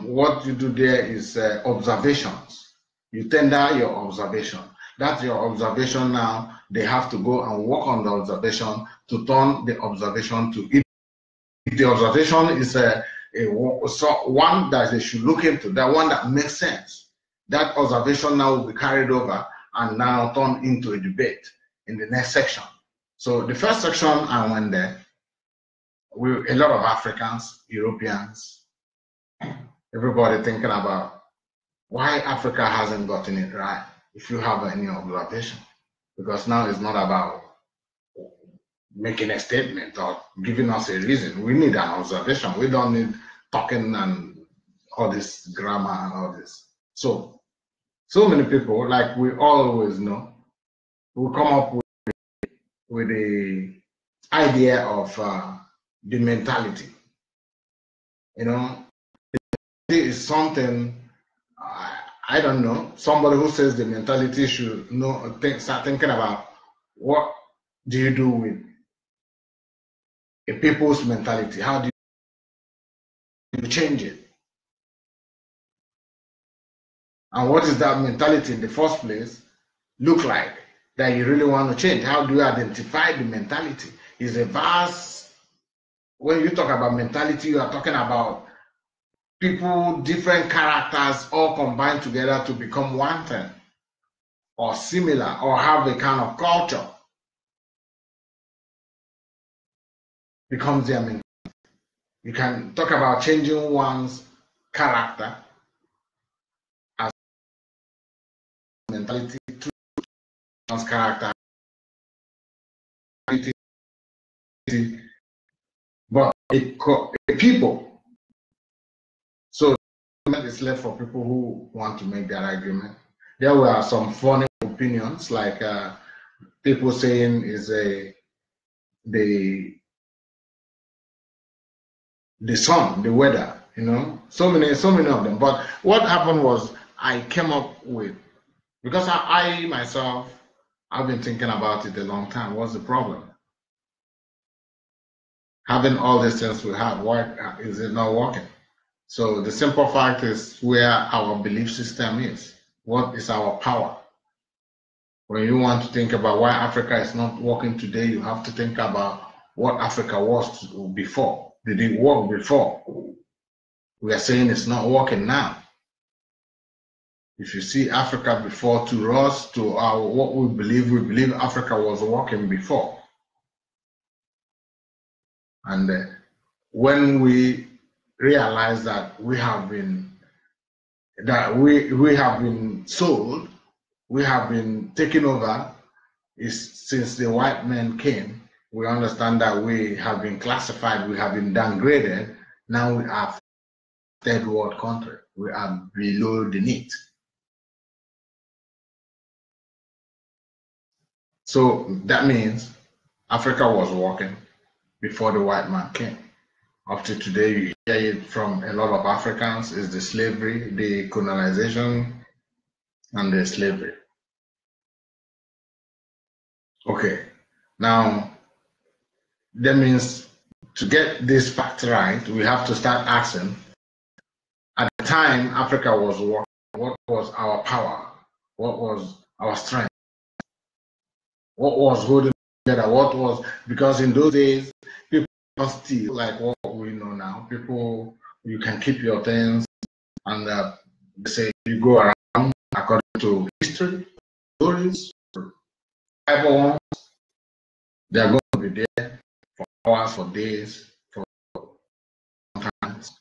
what you do there is observations. You tender your observation. That's your observation now. They have to go and work on the observation to turn the observation to it. If the observation is one that they should look into, that one that makes sense, that observation now will be carried over and now turned into a debate in the next section. So the first section, I went there. A lot of Africans, Europeans, everybody thinking about why Africa hasn't gotten it right, if you have any observation. Because now it's not about making a statement or giving us a reason. We need an observation. We don't need talking and all this grammar and all this. So many people, like we always know, will come up with the idea of the mentality. You know, it is something, I don't know, somebody who says the mentality should start thinking about what do you do with a people's mentality? How do you change it? And what is that mentality in the first place look like that you really want to change? How do you identify the mentality? Is a vast, when you talk about mentality, you are talking about people, different characters, all combined together to become one thing, or similar, or have a kind of culture, becomes their mentality. You can talk about changing one's character as mentality to one's character, but a people. So it's left for people who want to make that argument. There were some funny opinions, like people saying is the sun, the weather you know, so many of them. But what happened was I came up with, because I myself, I've been thinking about it a long time. What's the problem? Having all these things we have, why is it not working? So the simple fact is where our belief system is. What is our power? When you want to think about why Africa is not working today, you have to think about what Africa was before. Did it work before? We are saying it's not working now. If you see Africa before, to us, to our what we believe Africa was working before. And when we realize that we have been sold, we have been taken over, since the white men came, we understand that we have been classified, we have been downgraded. Now we are third world country. We are below the need. So that means Africa was working before the white man came. Up to today, you hear it from a lot of Africans, is the slavery, the colonization, and the slavery. Okay, now that means to get this fact right, we have to start asking, at the time Africa was working, what was our power? What was our strength? What was holding together? What was, because in those days, people steal like what we know now. People, you can keep your things, and they say you go around according to history, stories, Bible ones. They are going to be there for hours, for days, for times.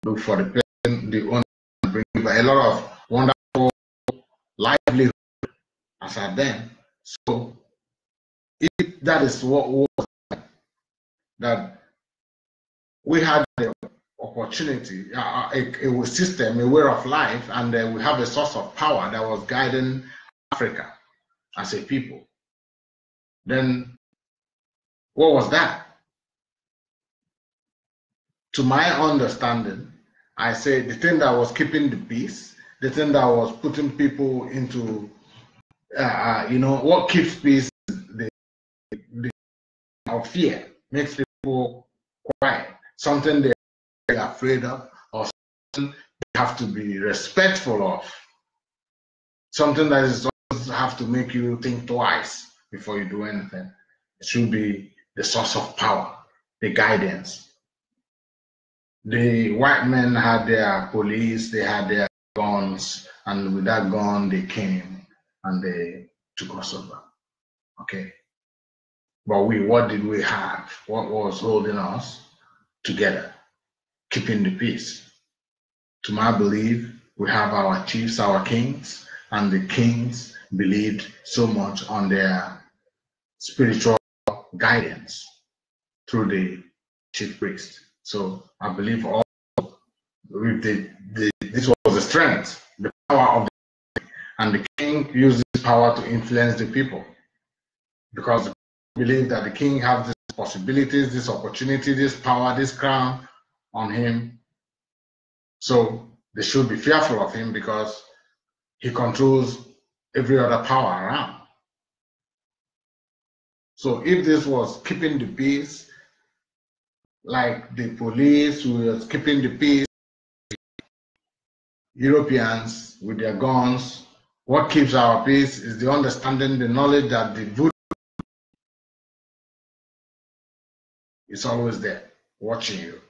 Look for the person, the owner, bring a lot of wonderful livelihood as at then. So if that is what was, that we had the opportunity, a system, a way of life, and we have a source of power that was guiding Africa as a people, then what was that? To my understanding, I say the thing that was keeping the peace, the thing that was putting people into, you know, what keeps peace, the of fear, makes people quiet, something they're afraid of, or something they have to be respectful of, something that is doesn't have to make you think twice before you do anything. It should be the source of power, the guidance. The white men had their police, they had their guns, and with that gun they came and they took us over. Okay. But what did we have? What was holding us together, keeping the peace? To my belief, we have our chiefs, our kings, and the kings believed so much on their spiritual guidance through the chief priest. So I believe all with this was the strength, the power of the king, and the king used this power to influence the people, because the people believe that the king has these possibilities, this opportunity, this power, this crown on him. So they should be fearful of him because he controls every other power around. So if this was keeping the peace, like the police was keeping the peace, Europeans with their guns, what keeps our peace is the understanding, the knowledge that the voodoo is always there, watching you.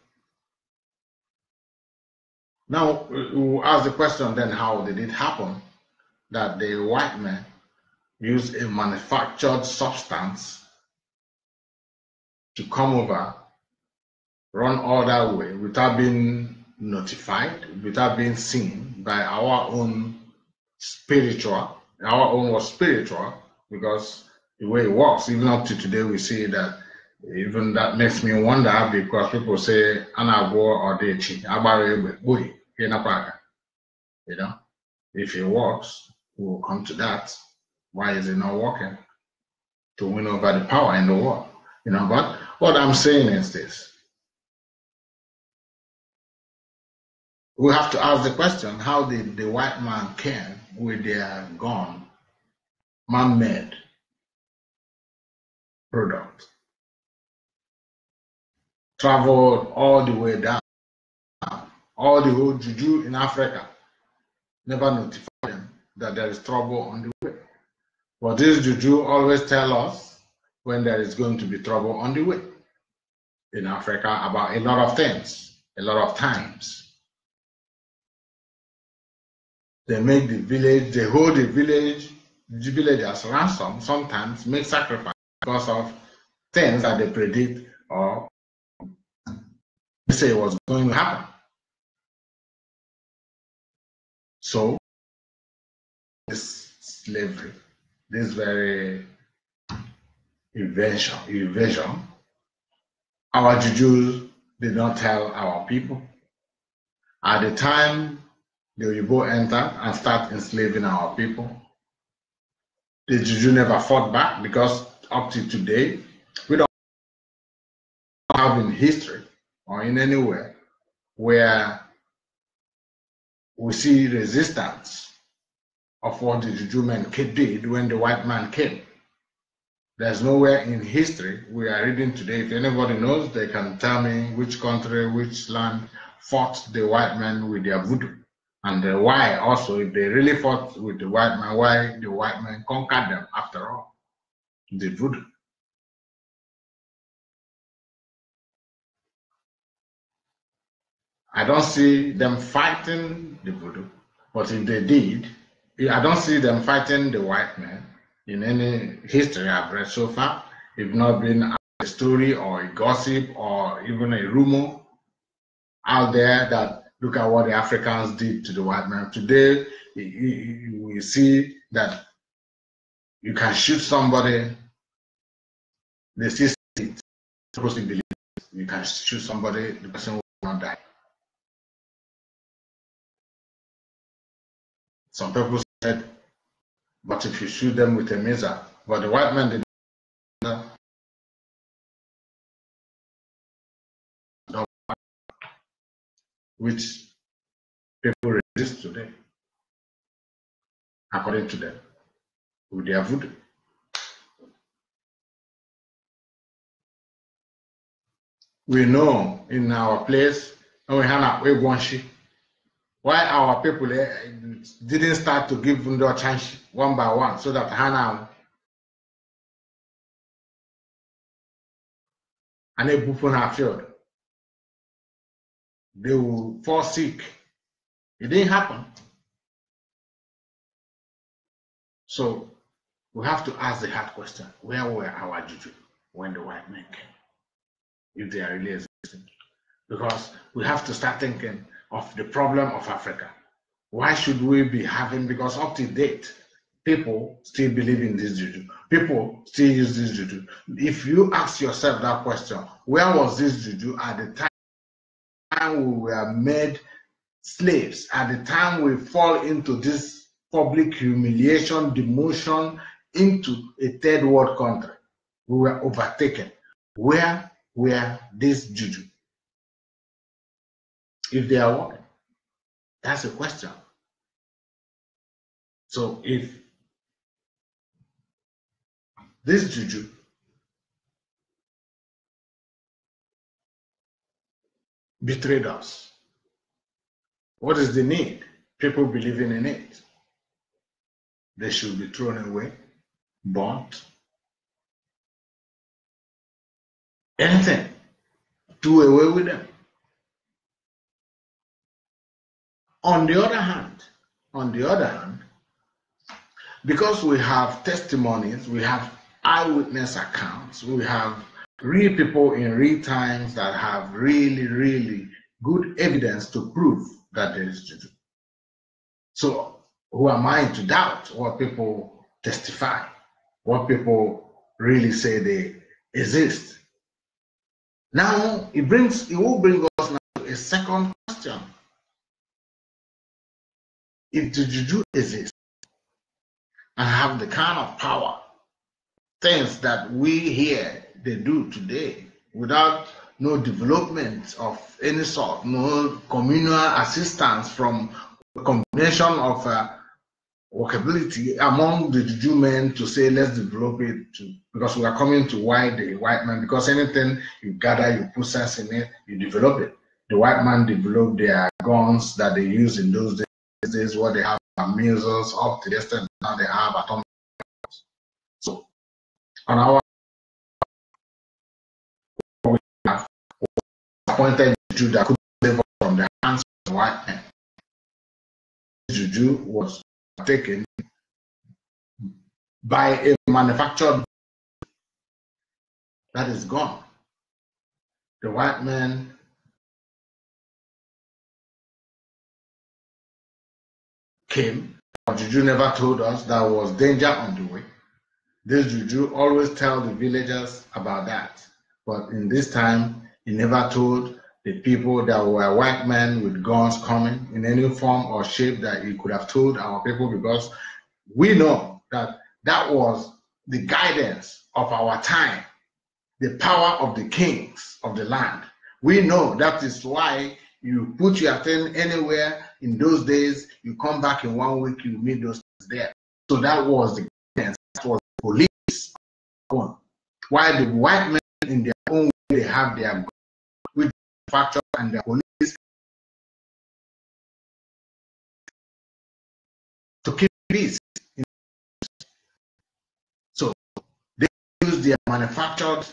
Now, we'll ask the question then, how did it happen that the white men used a manufactured substance to come over, run all that way without being notified, without being seen by our own spiritual? Our own was spiritual, because the way it works, even up to today, we see that. Even that makes me wonder, because people say, "Anagwo or dechi, you know, if it works, we'll come to that. Why is it not working? To win over the power in the world, you know." But what I'm saying is this: We have to ask the question, how did the white man came with their gun, man-made product, traveled all the way down, all the whole Juju in Africa, never notified them that there is trouble on the way. But this Juju always tell us when there is going to be trouble on the way in Africa about a lot of things, a lot of times. They make the village, they hold the village as ransom, sometimes make sacrifice because of things that they predict or they say was going to happen. So this slavery, this very evasion, our Jujus did not tell our people. At the time the Oyibo entered and start enslaving our people, the Juju never fought back, because up to today, we don't have in history or in anywhere where we see resistance of what the Juju men did when the white man came. There's nowhere in history we are reading today. If anybody knows, they can tell me which country, which land fought the white men with their voodoo. And why also, if they really fought with the white man, why the white man conquered them after all, the voodoo. I don't see them fighting the voodoo, but if they did, I don't see them fighting the white man in any history I've read so far. If not been a story or a gossip or even a rumor out there that look at what the Africans did to the white man. Today, we see that you can shoot somebody, they still see it, supposed to believe it. You can shoot somebody, the person will not die. Some people said, but if you shoot them with a missile, but the white man did not. Which people resist today, according to them, with their voodoo. We know in our place, when we have why our people didn't start to give them a chance one by one, so that Hannah and they field, they will fall sick. It didn't happen. So we have to ask the hard question: where were our Juju when the white men came, if they are really existing? Because we have to start thinking of the problem of Africa. Why should we be having, because up to date, people still believe in this Juju. People still use this Juju. If you ask yourself that question, where was this Juju at the time we were made slaves, at the time we fall into this public humiliation, demotion into a third world country? We were overtaken. Where were this Juju? If they are working, that's a question. So if this Juju betrayed us, what is the need? People believing in it. They should be thrown away, burnt, anything, do away with them. On the other hand, because we have testimonies, we have eyewitness accounts, we have real people in real times that have really, really good evidence to prove that there is Juju. So who am I to doubt what people testify, what people really say they exist? Now it will bring us now to a second question. If the Juju exists and have the kind of power, things that we here they do today, without no development of any sort, no communal assistance from a combination of workability among the Juju men to say, let's develop it because we are coming to the white man, because anything you gather, you put sense in it, you develop it. The white man developed their guns that they used in those days, what they have are missiles up to the extent now they have atomic weapons. So on our we have appointed Juju that could deliver from the hands of the white men. Juju was taken by a manufactured that is gone. The white man came, but Juju never told us there was danger on the way. This Juju always tell the villagers about that, but in this time he never told the people that were white men with guns coming in any form or shape that he could have told our people, because we know that that was the guidance of our time, the power of the kings of the land. We know that is why you put your thing anywhere in those days, you come back in 1 week, you meet those things there. So that was the guidance, that was the police. While the white men in their own way, they have their guns, with factor and their police to keep peace. So they use their manufactured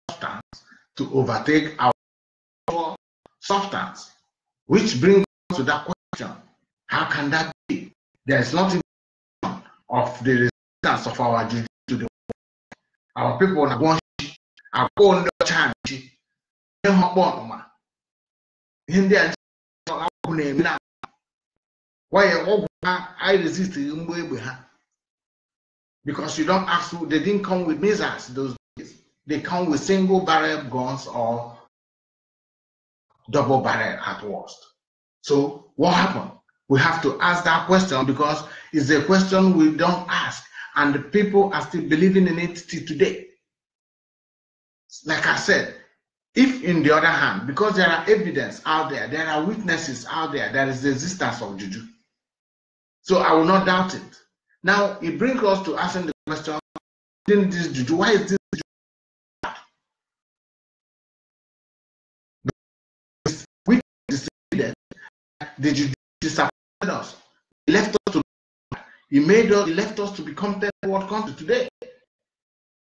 substance to overtake our substance, which brings us to that question: how can that be? There is nothing of the resistance of our Juju to the our people are going to time. Why I resist because you don't ask who. They didn't come with missiles those days. They come with single barrel guns or double barrel at worst. So what happened? We have to ask that question, because it's a question we don't ask, and the people are still believing in it till today. Like I said, if in the other hand, because there are evidence out there, there are witnesses out there, there is the existence of Juju. So I will not doubt it. Now it brings us to asking the question: this Juju, why is this Juju bad? We decided the Juju disappointed us. He left us to he left us to become third world country today.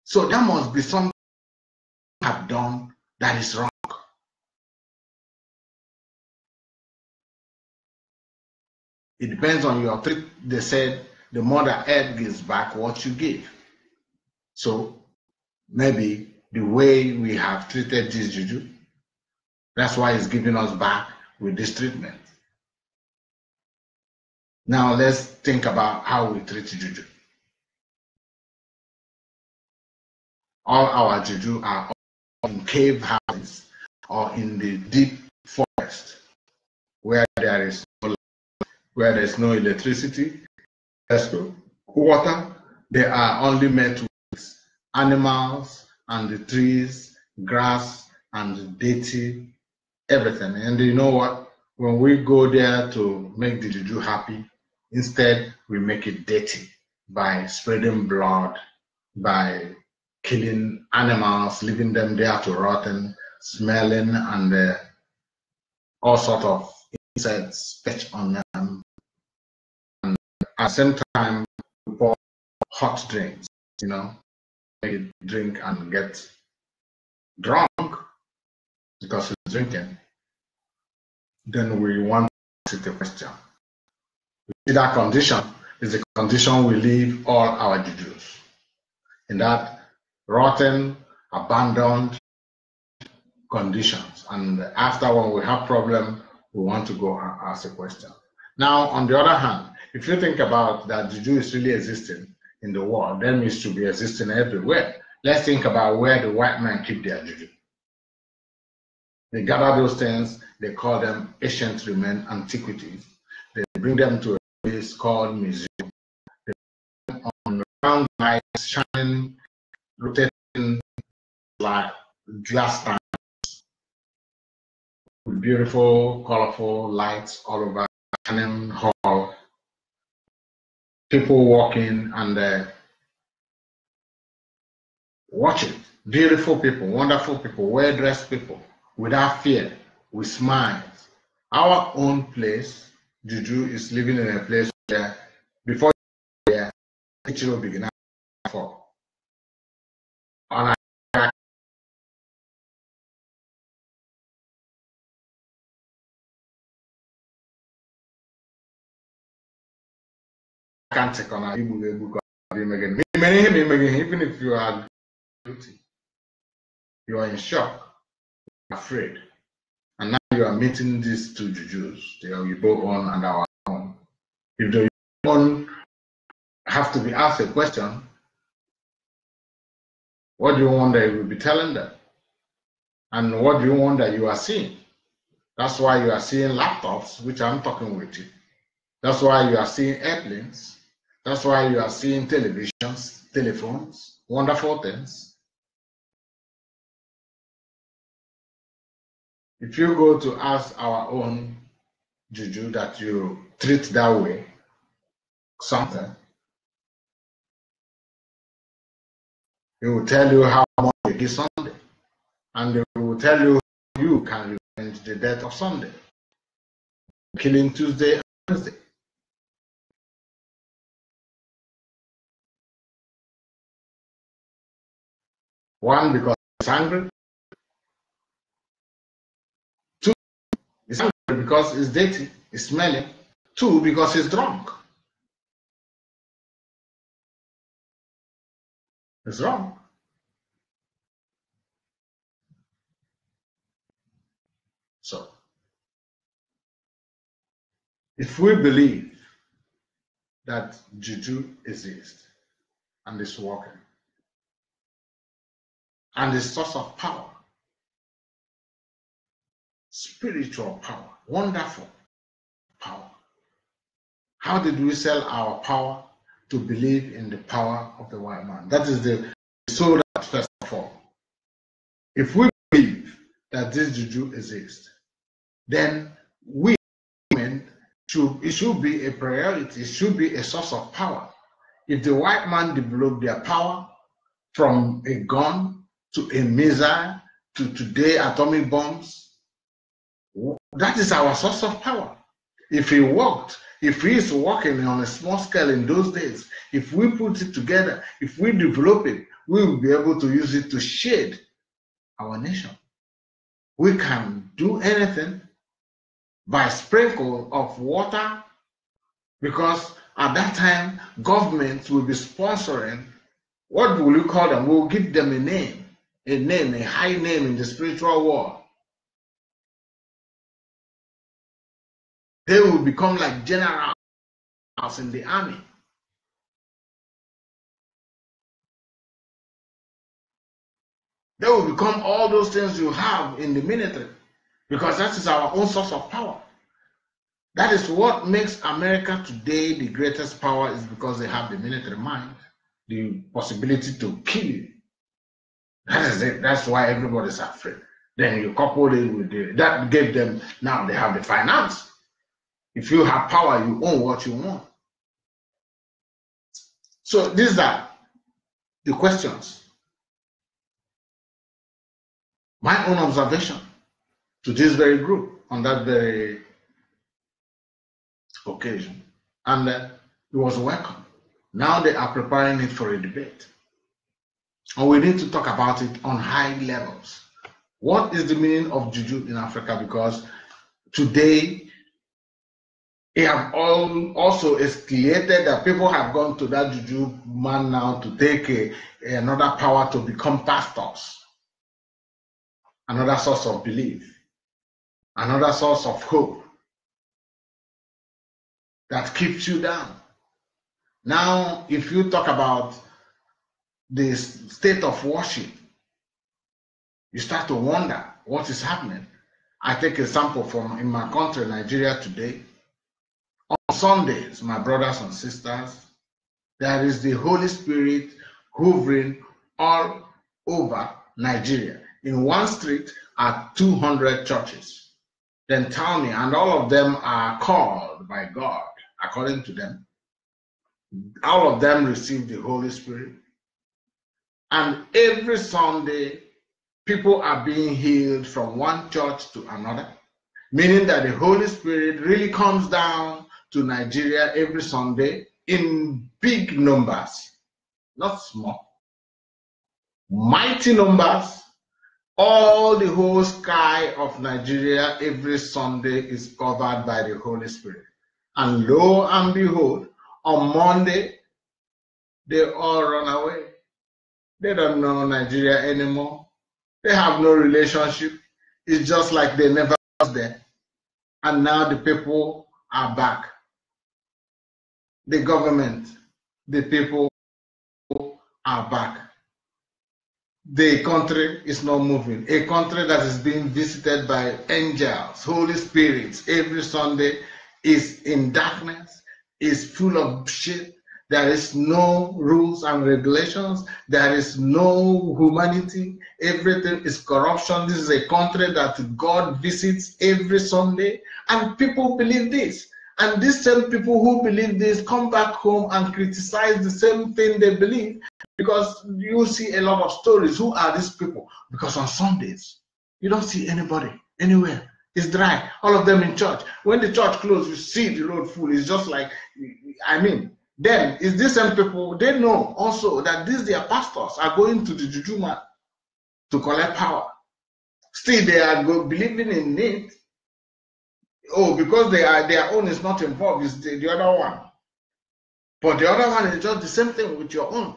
So there must be something we have done that is wrong. It depends on your treat. They said the mother earth gives back what you give. So maybe the way we have treated this Juju, that's why it's giving us back with this treatment. Now let's think about how we treat Juju. All our Juju are in cave houses or in the deep forest where there is no light, where there is no electricity, there's no water. They are only met with animals and the trees, grass and deity, everything. And you know what? When we go there to make the Juju happy, instead we make it dirty by spreading blood, by killing animals, leaving them there to rotten, smelling, and all sort of insects perch on them. And at the same time, we pour hot drinks, make it drink and get drunk because it's drinking. Then we want to ask the question. That condition is the condition we leave all our Jujus. In that rotten, abandoned conditions. And after, when we have problem, we want to go and ask a question. Now, on the other hand, if you think about that Juju is really existing in the world, then it should be existing everywhere. Let's think about where the white men keep their Juju. They gather those things, they call them ancient remains, antiquities. They bring them to a place called museum. They put them on round lights, shining, rotating like glass times, with beautiful, colorful lights all over Cannon Hall. People walking and watching. Beautiful people, wonderful people, well-dressed people, without fear, with smiles. Our own place, Juju, is living in a place where before there, it will begin to fall. And I can't take on a even if you are guilty, you are in shock, afraid. And now you are meeting these two Jujus, the Oyibo one and our own. If the one have to be asked a question, what do you want that you will be telling them? And what do you want that you are seeing? That's why you are seeing laptops, which I'm talking with you. That's why you are seeing airplanes. That's why you are seeing televisions, telephones, wonderful things. If you go to ask our own Juju that you treat that way, something, he will tell you how much they give Sunday. And they will tell you how you can revenge the death of Sunday, killing Tuesday and Wednesday. One, because he's angry. Two, he's angry because he's dirty, he's smelling. Two, because he's drunk. He's wrong. So, if we believe that Juju exists and is working and is source of power, spiritual power, wonderful power, how did we sell our power to believe in the power of the white man? That is the soul that first of all. If we believe that this Juju exists, then we it should be a priority, it should be a source of power. If the white man developed their power from a gun to a missile to today atomic bombs, that is our source of power. If he worked, if he is working on a small scale in those days, if we put it together, if we develop it, we will be able to use it to shade our nation. We can do anything by sprinkle of water, because at that time governments will be sponsoring, what will you call them? We'll give them a name, a high name in the spiritual world. They will become like generals in the army. They will become all those things you have in the military, because that is our own source of power. That is what makes America today the greatest power, is because they have the military mind, the possibility to kill you. That is it. That's why everybody's afraid. Then you couple it with that gave them, now they have the finance. If you have power, you own what you want. So these are the questions. My own observation to this very group on that very occasion. And it was welcome. Now they are preparing it for a debate. And we need to talk about it on high levels. What is the meaning of Juju in Africa? Because today, it have also escalated that people have gone to that Juju man now to take another power to become pastors. Another source of belief. Another source of hope that keeps you down. Now, if you talk about the state of worship, you start to wonder what is happening. I take a sample from in my country, Nigeria today. On Sundays, my brothers and sisters, there is the Holy Spirit hovering all over Nigeria. In one street are 200 churches. then tell me, and all of them are called by God, according to them. All of them receive the Holy Spirit. And every Sunday, people are being healed from one church to another, meaning that the Holy Spirit really comes down to Nigeria every Sunday in big numbers, not small, mighty numbers. All the whole sky of Nigeria every Sunday is covered by the Holy Spirit. And lo and behold, on Monday, they all run away. They don't know Nigeria anymore. They have no relationship. It's just like they never was there. And now the people are back. The government, the people are back. The country is not moving. A country that is being visited by angels, Holy Spirits, every Sunday is in darkness, is full of shit. There is no rules and regulations. There is no humanity. Everything is corruption. This is a country that God visits every Sunday, and people believe this. And these same people who believe this come back home and criticize the same thing they believe, because you see a lot of stories. Who are these people? Because on Sundays, you don't see anybody anywhere. It's dry. All of them in church. When the church closes, you see the road full. It's just like, I mean, then is these same people, they know also that these their pastors are going to the Juju man to collect power. Still, they are believing in it. Oh, because their own is not involved, it's the other one. But the other one is just the same thing with your own.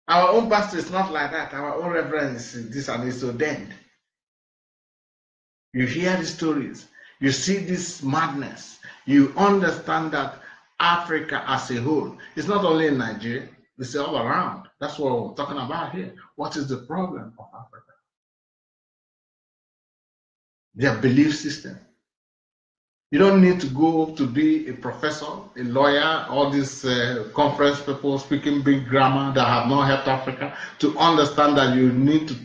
Our own pastor is not like that. Our own reverend is this and is ordained. You hear the stories. You see this madness. You understand that Africa as a whole, it's not only in Nigeria, it's all around. That's what we're talking about here. What is the problem of Africa? Their belief system. You don't need to go to be a professor, a lawyer, all these conference people speaking big grammar that have not helped Africa to understand that you need to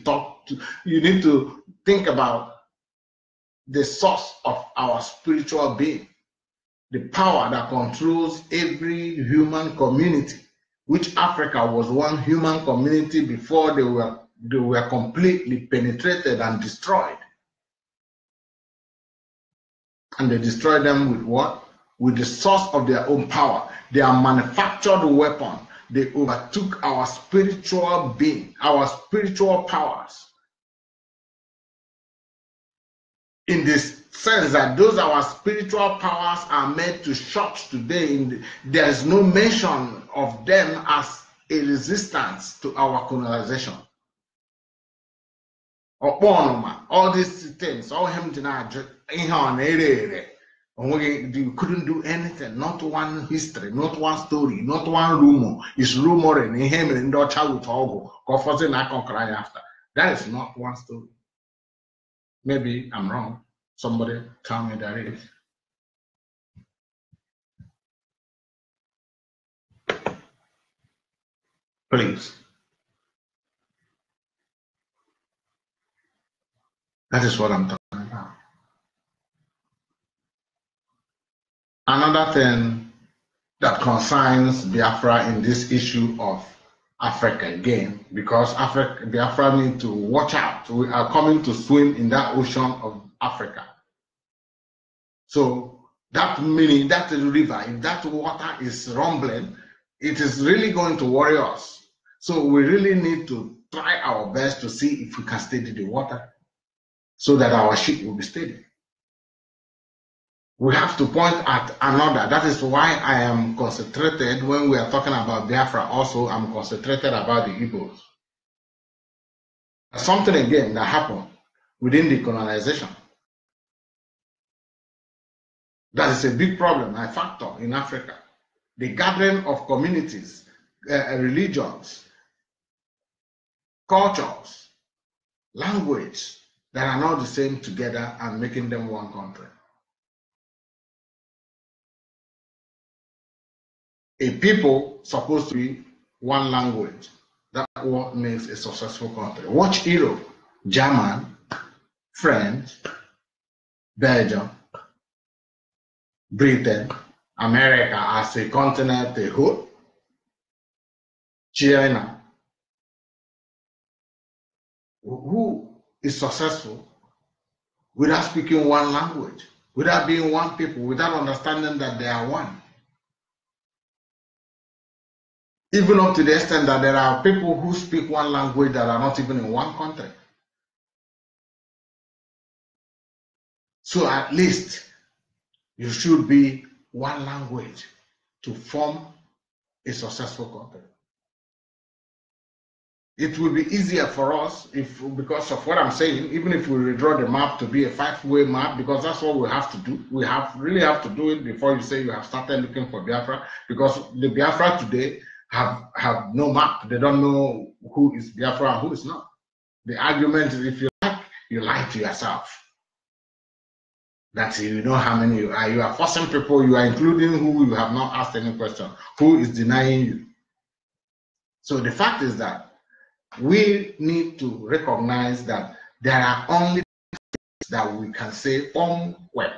you need to think about the source of our spiritual being, the power that controls every human community, which Africa was one human community before they were completely penetrated and destroyed. And they destroyed them with what? With the source of their own power. Their manufactured weapon. They overtook our spiritual being, our spiritual powers. In this sense that those our spiritual powers are made to shut today. There is no mention of them as a resistance to our colonization. All these things, all him you couldn't do anything, not one history, not one story, not one rumor. It's rumoring him and Dutcha with Ogo, after. That is not one story. Maybe I'm wrong. Somebody tell me that is. Please. That is what I'm talking about. Another thing that concerns Biafra in this issue of Africa again, because Biafra need to watch out. We are coming to swim in that ocean of Africa. So that meaning that river, if that water is rumbling, it is really going to worry us. So we really need to try our best to see if we can steady the water so that our ship will be steady. We have to point at another. That is why I am concentrated when we are talking about Biafra. Also, I'm concentrated about the Igbos. Something again that happened within the colonization. That is a big problem, a factor in Africa. The gathering of communities, religions, cultures, language that are not the same together and making them one country. A people supposed to be one language. That's what makes a successful country. Watch Europe, German, French, Belgium, Britain, America as a continent, a whole, China, who is successful without speaking one language, without being one people, without understanding that they are one. Even up to the extent that there are people who speak one language that are not even in one country. So at least you should be one language to form a successful country. It will be easier for us if, because of what I'm saying, even if we redraw the map to be a 5-way map, because that's what we have to do. We really have to do it before you say you have started looking for Biafra, because the Biafra today have no map. They don't know who is Biafra and who is not. The argument is, if you lie to yourself. That you know how many you are. You are forcing people, you are including who you have not asked any question, who is denying you. So the fact is that we need to recognize that there are only things that we can say well.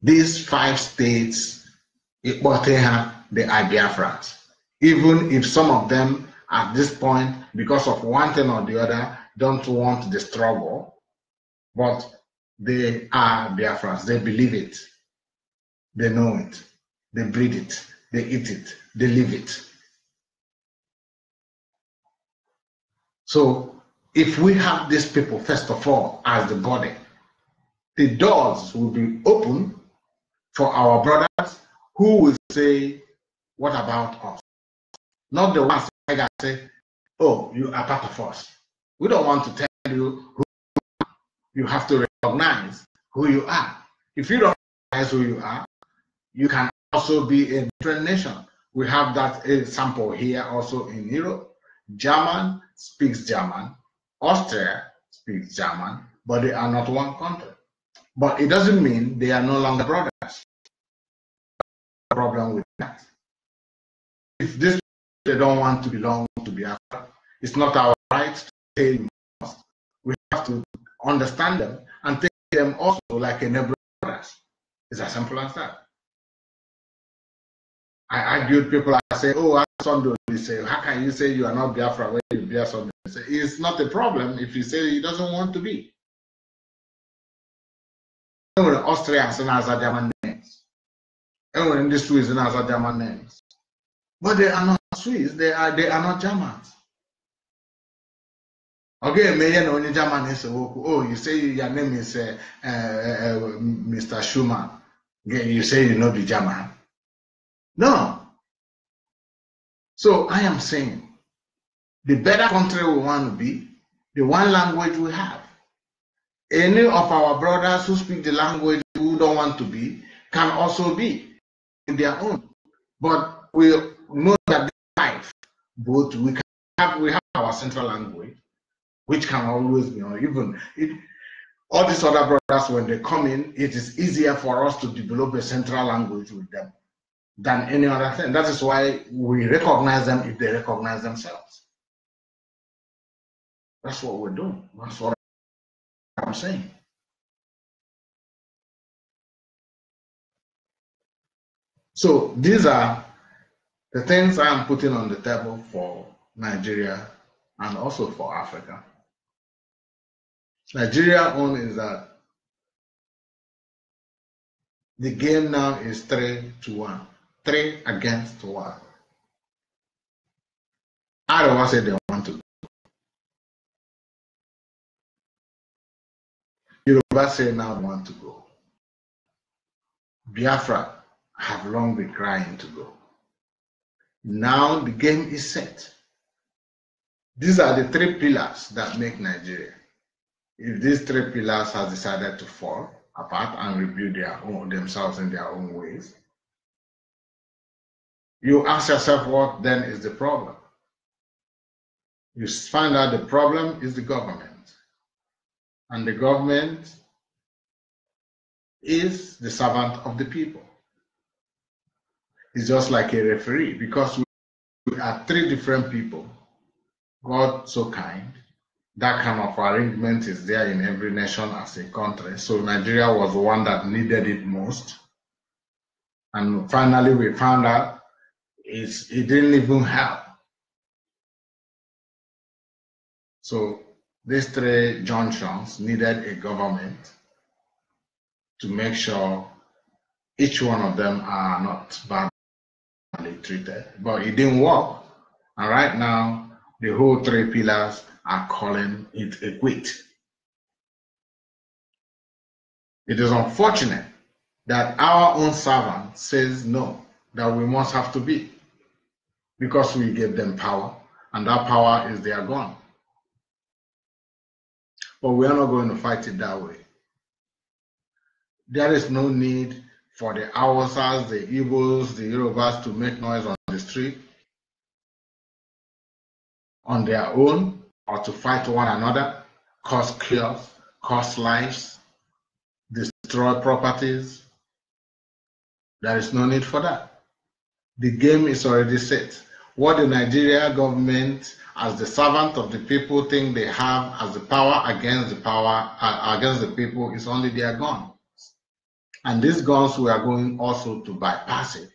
These 5 states, they are Biafrans. Even if some of them at this point, because of one thing or the other, don't want the struggle, but they are Biafrans. They believe it. They know it. They breathe it. They eat it. They live it. So if we have these people, first of all, as the body, the doors will be open for our brothers who will say, what about us? Not the ones that say, oh, you are part of us. We don't want to tell you who you have to recognize who you are. If you don't recognize who you are, you can also be a different nation. We have that example here also in Europe. German speaks German. Austria speaks German, but they are not one country. But it doesn't mean they are no longer brothers. Problem with that. If this they don't want to belong to Biafra, it's not our right to say you must. We have to understand them and take them also like a neighbor brothers. It's as simple as that. I argued people, I say, oh, Sunday, they say, how can you say you are not Biafra when you bear Sunday? Say, it's not a problem if you say he doesn't want to be. When Austrians and other German names, and when the Swiss and other German names, but they are not Swiss, they are not Germans. Okay, maybe only German is oh, you say your name is Mr. Schumann. You say you know the German. No. So I am saying the better country we want to be, the one language we have. Any of our brothers who speak the language who don't want to be can also be in their own. But we know that both we have our central language, which can always be, even all these other brothers, when they come in, it is easier for us to develop a central language with them than any other thing. That is why we recognize them if they recognize themselves. That's what we're doing. That's what I'm saying. So these are the things I am putting on the table for Nigeria and also for Africa. Nigeria own is that the game now is 3-1, 3 against 1. I don't want to say they want to. Yoruba say now they want to go. Biafra have long been crying to go. Now the game is set. These are the 3 pillars that make Nigeria. If these 3 pillars have decided to fall apart and rebuild themselves in their own ways, you ask yourself, what then is the problem? You find out the problem is the government. And the government is the servant of the people. It's just like a referee, because we are 3 different people God so kind. That kind of arrangement is there in every nation as a country. So Nigeria was the one that needed it most. And finally, we found out it didn't even help. So these three junctions needed a government to make sure each one of them are not badly treated. But it didn't work. And right now, the whole three pillars are calling it a quit. It is unfortunate that our own servant says no, that we must have to be, because we gave them power, and that power is their gun. But we are not going to fight it that way. There is no need for the Hausas, the Igbos, the Yorubas to make noise on the street on their own, or to fight one another, cause chaos, cause lives, destroy properties. There is no need for that. The game is already set. What the Nigeria government, as the servant of the people, think they have as the power against the people is only their guns. And these guns, we are going also to bypass it,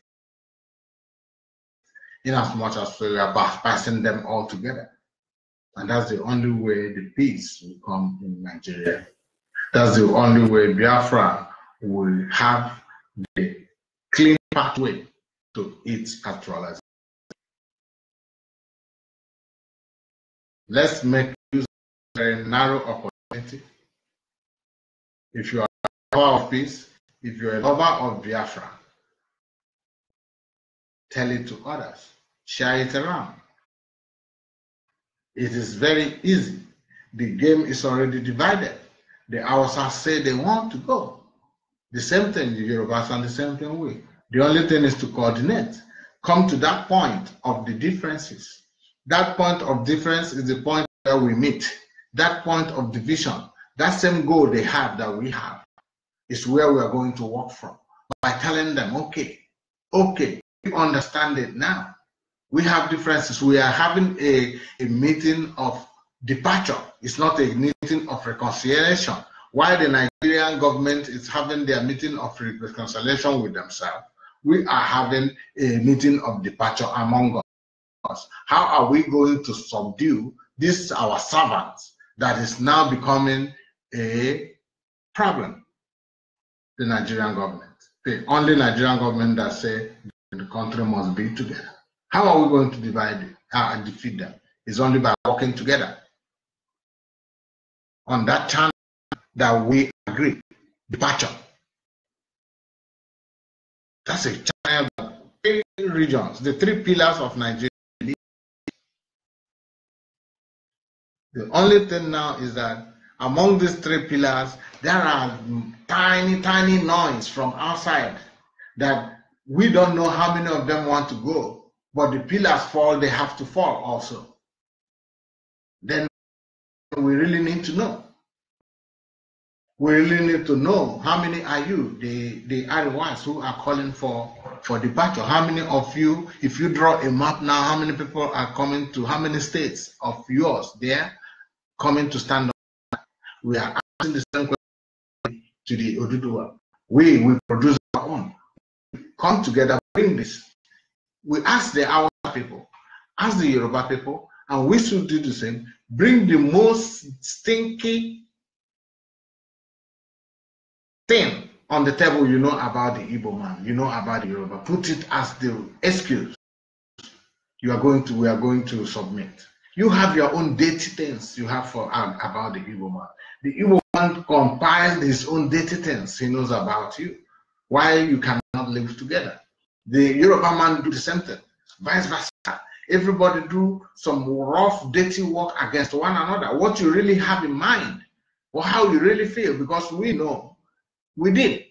in as much as we are bypassing them altogether. And that's the only way the peace will come in Nigeria. That's the only way Biafra will have the clean pathway to its actualization. Let's make use of a very narrow opportunity. If you are a lover of peace, if you're a lover of Biafra, tell it to others, share it around. It is very easy. The game is already divided. The Hausas say they want to go. The same thing, the Yorubas, and the same thing we. The only thing is to coordinate. Come to that point of the differences. That point of difference is the point where we meet. That point of division, that same goal they have that we have, is where we are going to work from. By telling them, okay, you understand it now. We have differences. We are having a meeting of departure. It's not a meeting of reconciliation. While the Nigerian government is having their meeting of reconciliation with themselves, we are having a meeting of departure among us. How are we going to subdue this our servants that is now becoming a problem? The Nigerian government, the only Nigerian government that say the country must be together. How are we going to defeat them? It's only by working together on that channel that we agree. Departure. That's a channel that three regions, the three pillars of Nigeria. The only thing now is that among these three pillars, there are tiny noise from outside that we don't know how many of them want to go. But the pillars fall, they have to fall also. Then we really need to know. We really need to know how many are you, the Ariwas who are calling for departure. How many of you, if you draw a map now, how many people are coming to, how many states of yours there coming to stand up? We are asking the same question to the Oduduwa. We produce our own. Come together, bring this. We ask the Hausa people, ask the Yoruba people, and we should do the same. Bring the most stinky thing on the table you know about the Igbo man, you know about the Yoruba. Put it as the excuse. We are going to submit. You have your own dirty things you have for about the Igbo man. The Igbo man compiles his own dirty things he knows about you. Why you cannot live together? The Yoruba man do the same thing, vice versa. Everybody do some rough, dirty work against one another. What you really have in mind, or how you really feel, because we know, we did.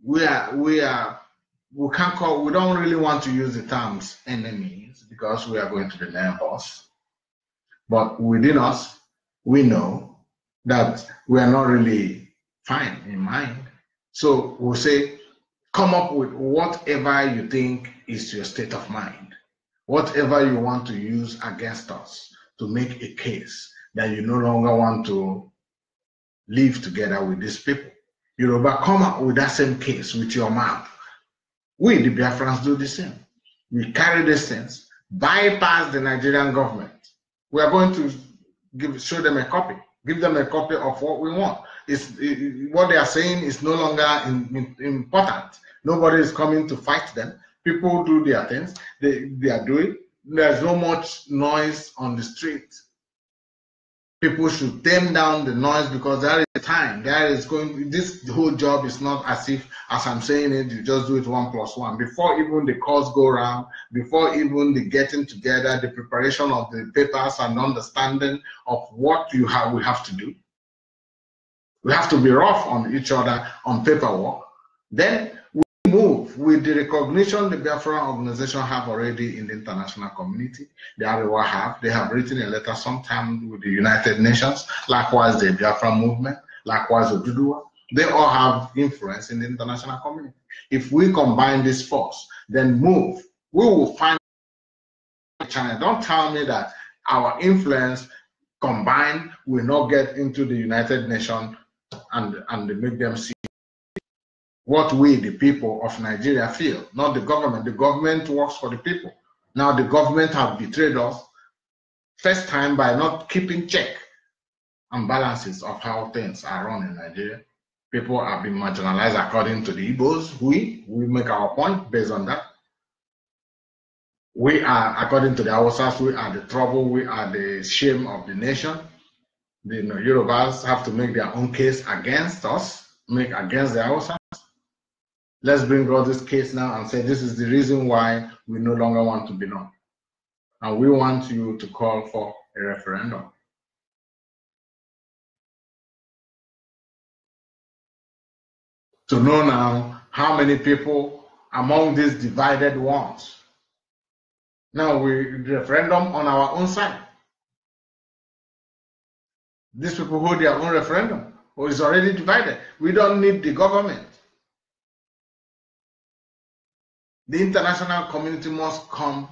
We don't really want to use the terms enemies because we are going to be neighbors. But within us, we know that we are not really fine in mind. So we'll say, come up with whatever you think is your state of mind, whatever you want to use against us, to make a case that you no longer want to live together with these people. Yoruba, come out with that same case with your mouth. We, the Biafrans, do the same. We carry these things, bypass the Nigerian government. We are going to show them a copy, give them a copy of what we want. What they are saying is no longer important. Nobody is coming to fight them. People do their things. They are doing. There's no much noise on the street. People should tame down the noise, because there is time. This whole job is not as if, as I'm saying it, you just do it 1 + 1. Before even the calls go around, before even the getting together, the preparation of the papers and understanding of what we have to do. We have to be rough on each other on paperwork. Then we move with the recognition the Biafra organization have already in the international community. The Arewa have. They have written a letter sometime with the United Nations. Likewise, the Biafra movement. Likewise, the Juju. They all have influence in the international community. If we combine this force, then move, we will find China. Don't tell me that our influence combined will not get into the United Nations and make them see what we, the people of Nigeria, feel, not the government. The government works for the people. Now the government have betrayed us, first time by not keeping check and balances of how things are run in Nigeria. People are being marginalized according to the Igbos. We make our point based on that. We are, according to the Hausas, we are the trouble, we are the shame of the nation. The Yorubas have to make their own case against us, against the Hausas. Let's bring all this case now and say this is the reason why we no longer want to belong. And we want you to call for a referendum. To know now how many people among these divided ones. Now we referendum on our own side. These people hold their own referendum, or it's already divided. We don't need the government. The international community must come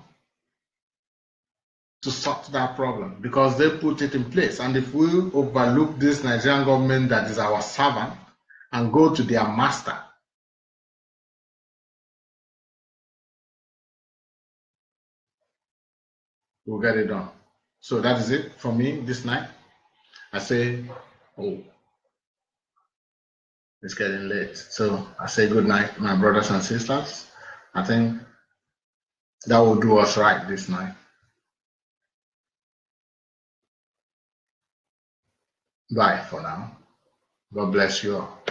to sort that problem, because they put it in place. And if we overlook this Nigerian government that is our servant and go to their master, we'll get it done. So that is it for me this night. I say, oh, it's getting late. So I say good night, my brothers and sisters. I think that will do us right this night. Bye for now. God bless you all.